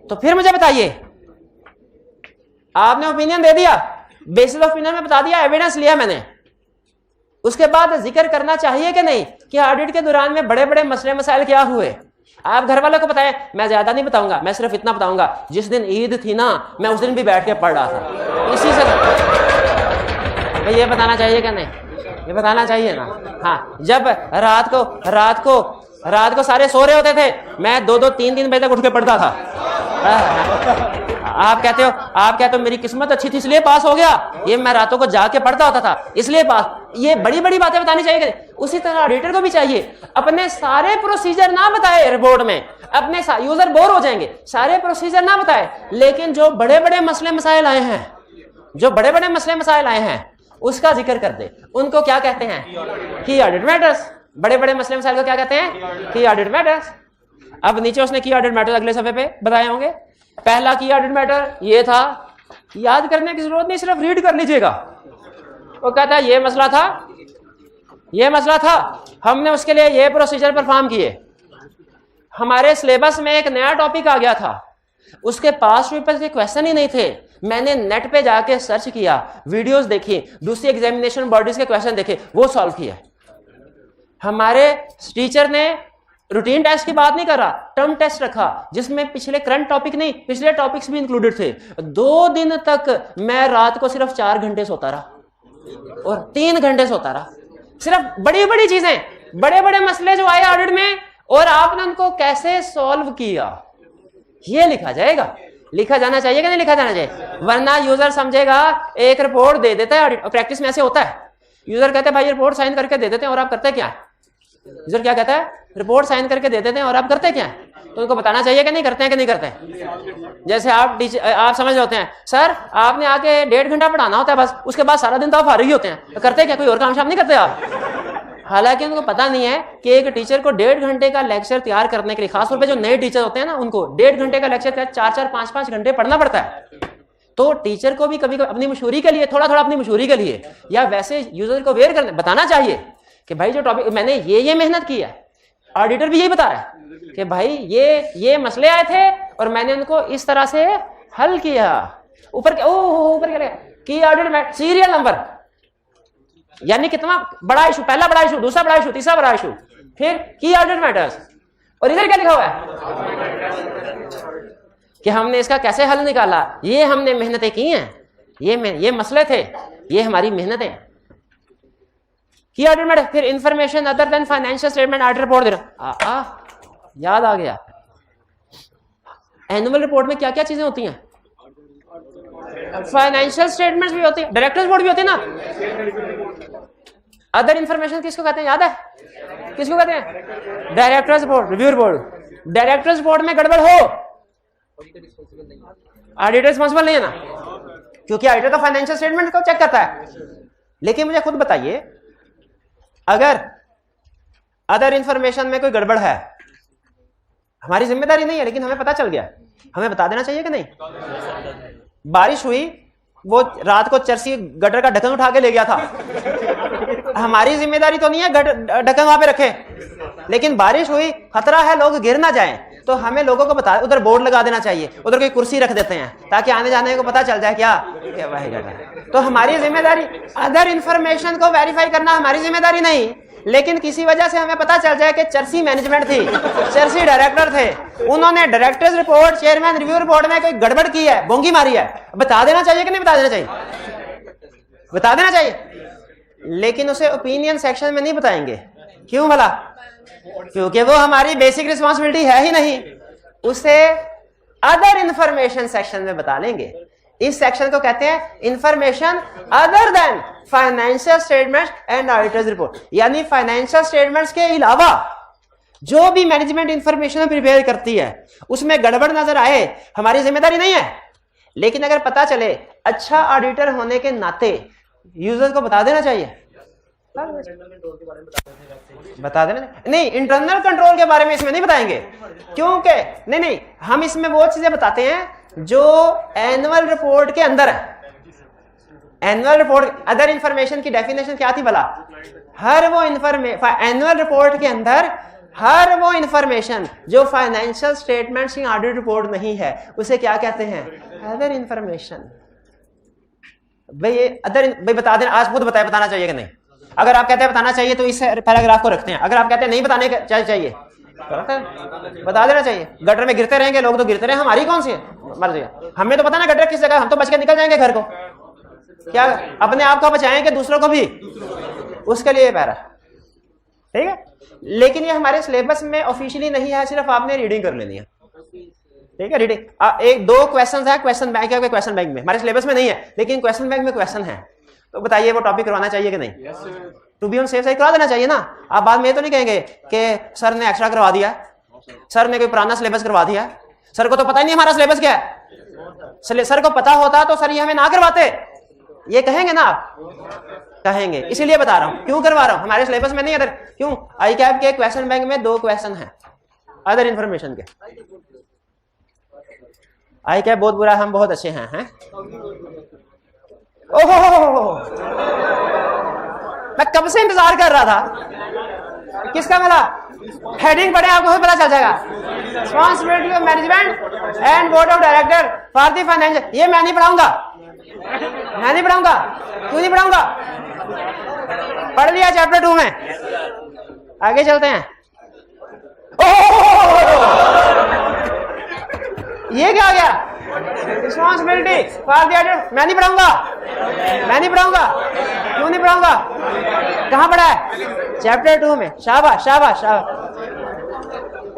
तो फिर मुझे बताइए, आपने ओपिनियन दे दिया, बेसिस ऑफ ओपिनियन में बता दिया, एविडेंस लिया मैंने, उसके बाद जिक्र करना चाहिए कि नहीं कि ऑडिट के दौरान में बड़े बड़े मसले मसाइल क्या हुए। आप घर वालों को बताएं, मैं ज्यादा नहीं बताऊंगा, मैं सिर्फ इतना बताऊंगा, जिस दिन ईद थी ना मैं उस दिन भी बैठ के पढ़ रहा था, इसी से तो ये बताना चाहिए कि नहीं, ये बताना चाहिए ना। हाँ, जब रात को सारे सो रहे होते थे, मैं 2-3 बजे तक उठ के पढ़ता था। आप कहते हो मेरी किस्मत अच्छी थी इसलिए पास हो गया, ये मैं रातों को जाके पढ़ता होता था इसलिए पास। ये बड़ी बड़ी बातें बतानी चाहिए। उसी तरह ऑडिटर को भी चाहिए, अपने सारे प्रोसीजर ना बताए रिपोर्ट में, अपने यूजर बोर हो जाएंगे, सारे प्रोसीजर ना बताए, लेकिन जो बड़े बड़े मसले मसाइल आए हैं उसका जिक्र कर दे। उनको क्या कहते हैं? की ऑडिट मैटर्स। बड़े बड़े मसले मसाइल को क्या कहते हैं? की ऑडिट मैटर्स। अब नीचे उसने की ऑडिट मैटर्स अगले सफे पे बताए होंगे। पहला की ऑडिट मैटर ये था, याद करने की जरूरत नहीं, सिर्फ रीड कर लीजिएगा। वो कहता है ये मसला था, हमने उसके लिए ये प्रोसीजर परफॉर्म किए। हमारे सिलेबस में एक नया टॉपिक आ गया था, उसके पास पेपर के क्वेश्चन ही नहीं थे, मैंने नेट पे जाके सर्च किया, वीडियोस देखी, दूसरी एग्जामिनेशन बॉडीज के क्वेश्चन देखे, वो सॉल्व किया। हमारे टीचर ने रूटीन टेस्ट की बात नहीं कर रहा, टर्म टेस्ट रखा जिसमें पिछले करंट टॉपिक नहीं, पिछले टॉपिक्स भी इंक्लूडेड थे। 2 दिन तक मैं रात को सिर्फ 4 घंटे सोता रहा और 3 घंटे सोता रहा। सिर्फ बड़ी बड़ी चीजें, बड़े बड़े मसले जो आए ऑडिट में, और आपने उनको कैसे सॉल्व किया, ये लिखा जाएगा। लिखा जाना चाहिए कि नहीं लिखा जाना चाहिए? वरना यूजर समझेगा एक रिपोर्ट दे देता है ऑडिट, प्रैक्टिस में ऐसे होता है, यूजर कहते हैं भाई रिपोर्ट साइन करके दे देते हैं और आप करते क्या है? यूजर क्या कहता है? रिपोर्ट साइन करके दे देते हैं और आप करते क्या है? तो उनको बताना चाहिए कि नहीं करते हैं कि नहीं करते हैं। जैसे आप समझ होते हैं, सर आपने आके 1.5 घंटा पढ़ाना होता है बस, उसके बाद सारा दिन तो आप फारिग ही होते हैं, तो करते क्या? कोई और काम शाम नहीं करते आप? हालांकि उनको पता नहीं है कि एक टीचर को 1.5 घंटे का लेक्चर तैयार करने के लिए, खासतौर पे जो नए टीचर होते हैं ना, उनको 1.5 घंटे का लेक्चर 4-4, 5-5 घंटे पढ़ना पड़ता है। तो टीचर को भी कभी अपनी मशहूरी के लिए, थोड़ा अपनी मशहूरी के लिए, या वैसे यूजर को अवेयर करने बताना चाहिए कि भाई जो टॉपिक मैंने ये मेहनत की है। ऑडिटर भी यही बता रहा है कि भाई ये मसले आए थे और मैंने उनको इस तरह से हल किया। ऊपर क्या की ऑडिट में सीरियल नंबर, यानी कितना बड़ा इशू, पहला बड़ा इशू, दूसरा बड़ा इशू, तीसरा बड़ा इशू, फिर की ऑडिट मैटर्स। और इधर क्या लिखा हुआ है कि हमने इसका कैसे हल निकाला, ये हमने मेहनतें की हैं, ये मसले थे, ये हमारी मेहनतें। की ऑडिट मैटर, फिर information other than financial statement audit report दे रहा। याद आ गया, एनुअल रिपोर्ट में क्या क्या चीजें होती हैं? फाइनेंशियल स्टेटमेंट्स भी होती है, डायरेक्टर्स बोर्ड भी होती है ना। अदर इंफॉर्मेशन किसको कहते हैं, याद है? किसको कहते हैं? Directors board, review board. Directors board में गड़बड़ हो, ऑडिटर रिस्पॉन्सिबल नहीं है ना, क्योंकि ऑडिटर तो फाइनेंशियल स्टेटमेंट को चेक करता है। लेकिन मुझे खुद बताइए, अगर अदर इंफॉर्मेशन में कोई गड़बड़ है, हमारी जिम्मेदारी नहीं है, लेकिन हमें पता चल गया, हमें बता देना चाहिए कि नहीं? बारिश हुई, वो रात को चर्सी गटर का ढक्कन उठा के ले गया था, हमारी जिम्मेदारी तो नहीं है ढक्कन वहां पे रखे, लेकिन बारिश हुई, खतरा है लोग गिर ना जाएं, तो हमें लोगों को बता, उधर बोर्ड लगा देना चाहिए, उधर कोई कुर्सी रख देते हैं ताकि आने जाने को पता चल जाए क्या भाई गटर। तो हमारी जिम्मेदारी अदर इंफॉर्मेशन को वेरीफाई करना हमारी जिम्मेदारी नहीं, लेकिन किसी वजह से हमें पता चल जाए कि चर्सी मैनेजमेंट थी, चर्सी डायरेक्टर थे, उन्होंने directors report, chairman review report में कोई गड़बड़ की है, बोंगी मारी है, बता देना चाहिए कि नहीं बता देना चाहिए? बता देना चाहिए, लेकिन उसे ओपिनियन सेक्शन में नहीं बताएंगे। क्यों भला? क्योंकि वो हमारी बेसिक रिस्पॉन्सिबिलिटी है ही नहीं, उसे अदर इंफॉर्मेशन सेक्शन में बता लेंगे। इस सेक्शन को कहते हैं information other than financial statements and auditors report, यानी फाइनेंशियल स्टेटमेंट्स के अलावा जो भी मैनेजमेंट इंफॉर्मेशन प्रिपेयर करती है उसमें गड़बड़ नजर आए, हमारी जिम्मेदारी नहीं है, लेकिन अगर पता चले, अच्छा ऑडिटर होने के नाते यूजर को बता देना चाहिए। बता देना नहीं, इंटरनल कंट्रोल के बारे में इसमें नहीं बताएंगे, क्योंकि नहीं, हम इसमें वो चीजें बताते हैं जो एनुअल रिपोर्ट के अंदर है। एनुअल रिपोर्ट, अदर इंफॉर्मेशन की डेफिनेशन क्या थी भला? हर वो एनुअल रिपोर्ट के अंदर हर वो इंफॉर्मेशन जो फाइनेंशियल स्टेटमेंट्स की ऑडिट रिपोर्ट नहीं है, उसे क्या कहते हैं? Other information. भाई ये भाई बता देना, आज खुद बताए बताना चाहिए कि नहीं। अगर आप कहते हैं बताना चाहिए तो इस पैराग्राफ को रखते हैं, अगर आप कहते हैं नहीं बताने चाहिए तो बता देना चाहिए। गटर में गिरते रहेंगे लोग तो गिरते रहे, हमारी कौन सी है मर्जी है, हमें तो पता ना गटर किस जगह, हम तो बच के निकल जाएंगे घर को, क्या अपने आप को बचाएंगे दूसरों को भी, उसके लिए पैरा, ठीक है। लेकिन ये हमारे सिलेबस में ऑफिशियली नहीं है, सिर्फ आपने रीडिंग कर लेनी है, ठीक है। रीडिंग एक दो क्वेश्चन है, क्वेश्चन बैंक है, क्वेश्चन बैंक में हमारे सिलेबस में नहीं है, लेकिन क्वेश्चन बैंक में क्वेश्चन है, तो बताइए वो टॉपिक करवाना चाहिए कि नहीं? To be on safe side करा देना चाहिए ना। आप बाद में ये तो नहीं कहेंगे कि सर ने एक्स्ट्रा करवा दिया, सर ने कोई पुराना सिलेबस करवा दिया, सर को तो पता ही नहीं हमारा सिलेबस क्या है, सर को पता होता तो सर ये हमें ना करवाते, ये कहेंगे ना आप? कहेंगे, इसीलिए बता रहा हूं क्यों करवा रहा हूं, हमारे सिलेबस में नहीं है। क्यों? आई कैप के क्वेश्चन बैंक में 2 क्वेश्चन है अदर इंफॉर्मेशन के। आई कैप बहुत बुरा, हम बहुत अच्छे हैं। ओहो, मैं कब से इंतजार कर रहा था, किसका मिला? हेडिंग पढ़े आपको पता चल जाएगा, responsibility of management and board of director for the financial. ये मैं नहीं पढ़ाऊंगा, मैं नहीं पढ़ाऊंगा। क्यों नहीं पढ़ाऊंगा? पढ़ लिया चैप्टर 2 में, आगे चलते हैं। ये क्या हो गया? रिस्पांसिबिलिटी फॉर द डायरेक्टर, मैं नहीं पढ़ाऊंगा, मैं नहीं पढ़ाऊंगा। क्यों नहीं पढ़ाऊंगा? कहां पढ़ा है? चैप्टर 2 में। शाबाश शाबाश शाबाश।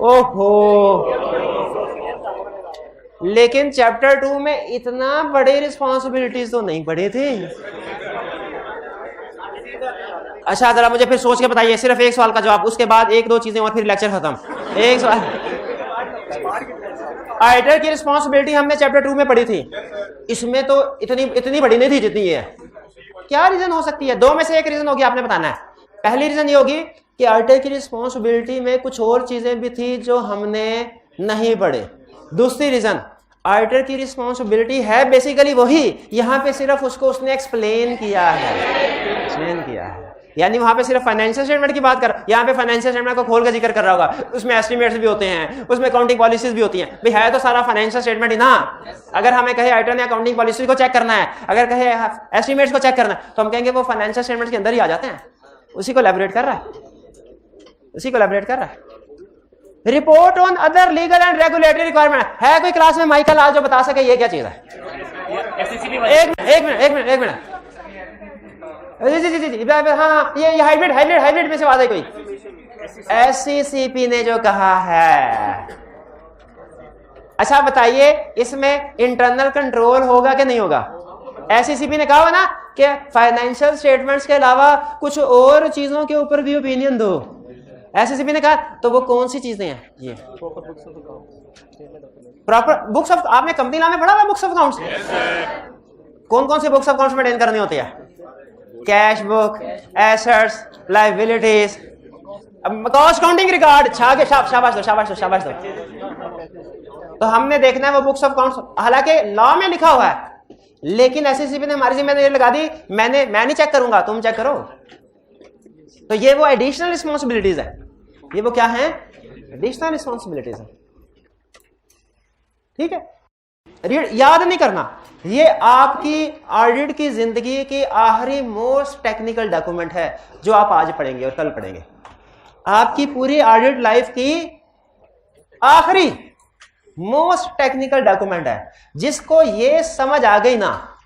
ओहो, लेकिन चैप्टर 2 में इतना बड़े रिस्पांसिबिलिटीज तो नहीं पढ़े थे। अच्छा जरा मुझे फिर सोच के बताइए, सिर्फ एक सवाल का जवाब, उसके बाद 1-2 चीजें और फिर लेक्चर खत्म। एक सवाल, ऑडिटर की रिस्पांसिबिलिटी हमने चैप्टर 2 में पढ़ी थी, इसमें तो इतनी बड़ी नहीं थी जितनी ये है। क्या रीजन हो सकती है? 2 में से एक रीजन होगी, आपने बताना है। पहली रीजन ये होगी कि ऑडिटर की रिस्पांसिबिलिटी में कुछ और चीजें भी थी जो हमने नहीं पढ़े। दूसरी रीजन, ऑडिटर की रिस्पांसिबिलिटी है बेसिकली वही, यहां पे सिर्फ उसको उसने एक्सप्लेन किया है, यानी वहां पे सिर्फ फाइनेंशियल स्टेटमेंट की बात कर, यहाँ पे फाइनेंशियल स्टेटमेंट को खोल कर जिक्र कर रहा होगा, उसमें एस्टिमेट्स भी होते हैं, उसमें अकाउंटिंग पॉलिसीज भी होती हैं। भाई है तो सारा फाइनेंशियल स्टेटमेंट ही ना। अगर हमें कहे ऑडिटर ने अकाउंटिंग पॉलिसी को चेक करना है, अगर कहे एस्टिमेट्स को चेक करना है, तो हम कहेंगे वो फाइनेंशियल स्टेटमेंट के अंदर ही आ जाते हैं। उसी को एलैबोरेट कर रहा है, report on other legal and regulatory requirement. है कोई क्लास में माइकल आज जो बता सके ये क्या चीज है? एक मिनट जी, हाँ, ये हाइब्रिड में से बात है कोई। SCCP ने जो कहा है, अच्छा बताइए इसमें इंटरनल कंट्रोल होगा कि नहीं होगा? SCCP ने कहा ना कि फाइनेंशियल स्टेटमेंट्स के अलावा कुछ और चीजों के ऊपर भी ओपिनियन दो। SCCP ने कहा, तो वो कौन सी चीजें हैं? ये प्रॉपर बुक्स ऑफ, आपने कंपनी नाम में पढ़ा हुआ बुक्स ऑफ अकाउंट्स? कौन कौन से बुक्स ऑफ अकाउंट्स मेंटेन करनी होती है? Cash book, assets, liabilities, cost counting record. शाबाश दो। तो हमने देखना है वो बुक्स ऑफ अकाउंट्स, हालांकि लॉ में लिखा हुआ है, लेकिन SCCP ने हमारी जिम्मेदारी लगा दी, मैं नहीं चेक करूंगा, तुम चेक करो। तो ये वो एडिशनल रिस्पांसिबिलिटीज है, ये वो क्या है? एडिशनल रिस्पांसिबिलिटीज है, ठीक है। याद नहीं करना, ये आपकी ऑडिट की जिंदगी की आखिरी मोस्ट टेक्निकल डॉक्यूमेंट है जो आप आज पढ़ेंगे और कल पढ़ेंगे। आपकी पूरी ऑडिट लाइफ की आखिरी मोस्ट टेक्निकल डॉक्यूमेंट है, जिसको ये समझ आ गई ना,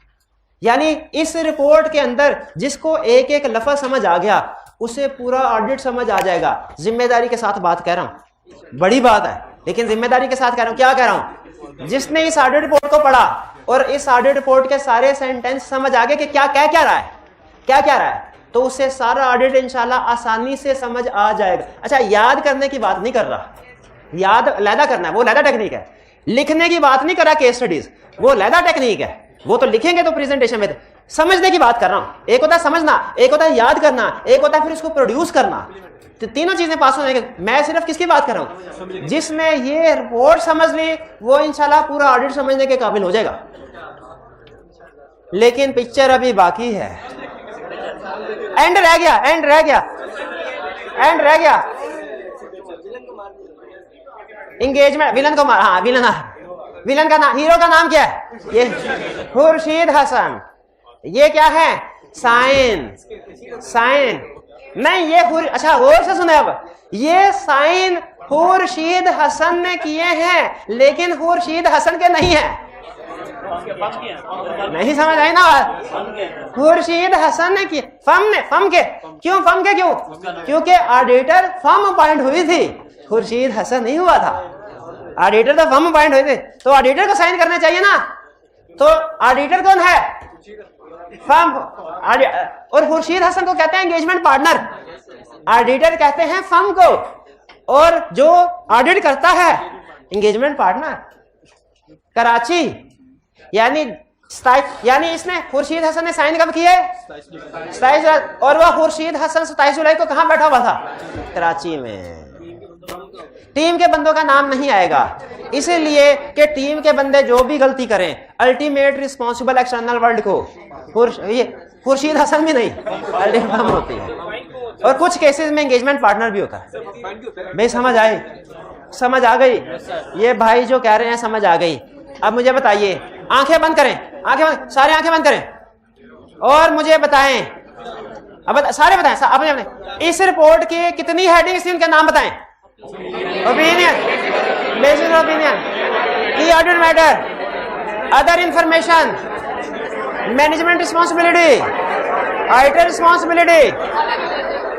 यानी इस रिपोर्ट के अंदर जिसको एक एक लफ्ज समझ आ गया, उसे पूरा ऑडिट समझ आ जाएगा। जिम्मेदारी के साथ बात कह रहा हूं, बड़ी बात है, लेकिन जिम्मेदारी के साथ कह रहा हूं। क्या कह रहा हूं? जिसने इस ऑडिट रिपोर्ट को पढ़ा और इस ऑडिट रिपोर्ट के सारे सेंटेंस समझ आ गए कि क्या रहा है, तो उससे सारा ऑडिट इंशाल्लाह आसानी से समझ आ जाएगा। अच्छा, याद करने की बात नहीं कर रहा, याद लैदा करना है, वो लैदा टेक्निक है। लिखने की बात नहीं कर रहा, केस स्टडीज वो लैदा टेक्निक है, वो तो लिखेंगे तो प्रेजेंटेशन में। समझने की बात कर रहा हूं, एक होता है समझना, एक होता है याद करना, एक होता है फिर उसको प्रोड्यूस करना। तो तीनों चीजें पास होने के, मैं सिर्फ किसकी बात कर रहा हूं? जिसने ये रिपोर्ट समझ ली वो इंशाल्लाह पूरा ऑडिट समझने के काबिल हो जाएगा। लेकिन पिक्चर अभी बाकी है, एंड रह गया। एंगेजमेंट, विलन को मार, हाँ विलन का नाम, हीरो का नाम क्या है? ये खुर्शीद हसन। ये क्या है? साइन। साइन नहीं, ये अच्छा गौर से सुने अब, ये साइन खुर्शीद हसन ने किए हैं, लेकिन खुर्शीद हसन के नहीं है। नहीं समझ आई ना बात? खुर्शीद हसन ने किए, फम के क्यों? फम के क्यों? क्योंकि ऑडिटर फम अपॉइंट हुई थी, खुर्शीद हसन नहीं हुआ था। ऑडिटर तो फम अपॉइंट हुए थे, तो ऑडिटर को साइन करने चाहिए ना। तो ऑडिटर कौन है? फम। और खुर्शीद हसन को कहते हैं एंगेजमेंट पार्टनर, ऑडिटर कहते हैं फर्म को, और जो ऑडिट करता है एंगेजमेंट पार्टनर। कराची यानी इसने खुर्शीद हसन ने साइन कब किए? 27 जुलाई। और वह खुर्शीद हसन 27 जुलाई को कहां बैठा हुआ था? कराची में। टीम के बंदों का नाम नहीं आएगा, इसीलिए कि टीम के बंदे जो भी गलती करें, अल्टीमेट रिस्पॉन्सिबल एक्सटर्नल वर्ल्ड को खुर्शीद हसन भी नहीं, अल्टीमेट फर्म होती है। और कुछ केसेस में एंगेजमेंट पार्टनर भी होता है। भाई समझ आई? समझ आ गई? ये भाई जो कह रहे हैं समझ आ गई। अब मुझे बताइए, आंखें बंद करें, सारे आंखें बंद करें और मुझे बताएं, अब सारे बताएं अपने इस रिपोर्ट की कितनी हेडिंग्स थी, उनके नाम बताएं। Opinion, basis opinion, key audit matter, other information, management responsibility, auditor responsibility,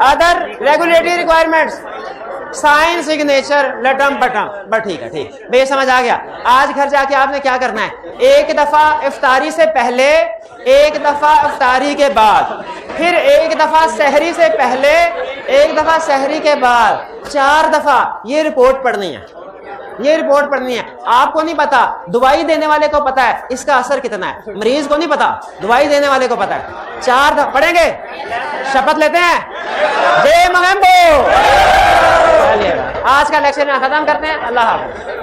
other regulatory requirements, sign, signature, लटम पटम। बस ठीक है, ठीक भैया समझ आ गया। आज घर जाके आपने क्या करना है? एक दफा इफ्तारी से पहले, एक दफा इफ्तारी के बाद, फिर एक दफा सहरी से पहले, एक दफा सहरी के बाद, 4 दफा ये रिपोर्ट पढ़नी है। ये रिपोर्ट पढ़नी है। आपको नहीं पता, दवाई देने वाले को पता है इसका असर कितना है, मरीज को नहीं पता, दवाई देने वाले को पता है। 4 दफा पढ़ेंगे, शपथ लेते हैं। जय मोगेम्बो। आज का लेक्चर में खत्म करते हैं। अल्लाह हाफ़िज़।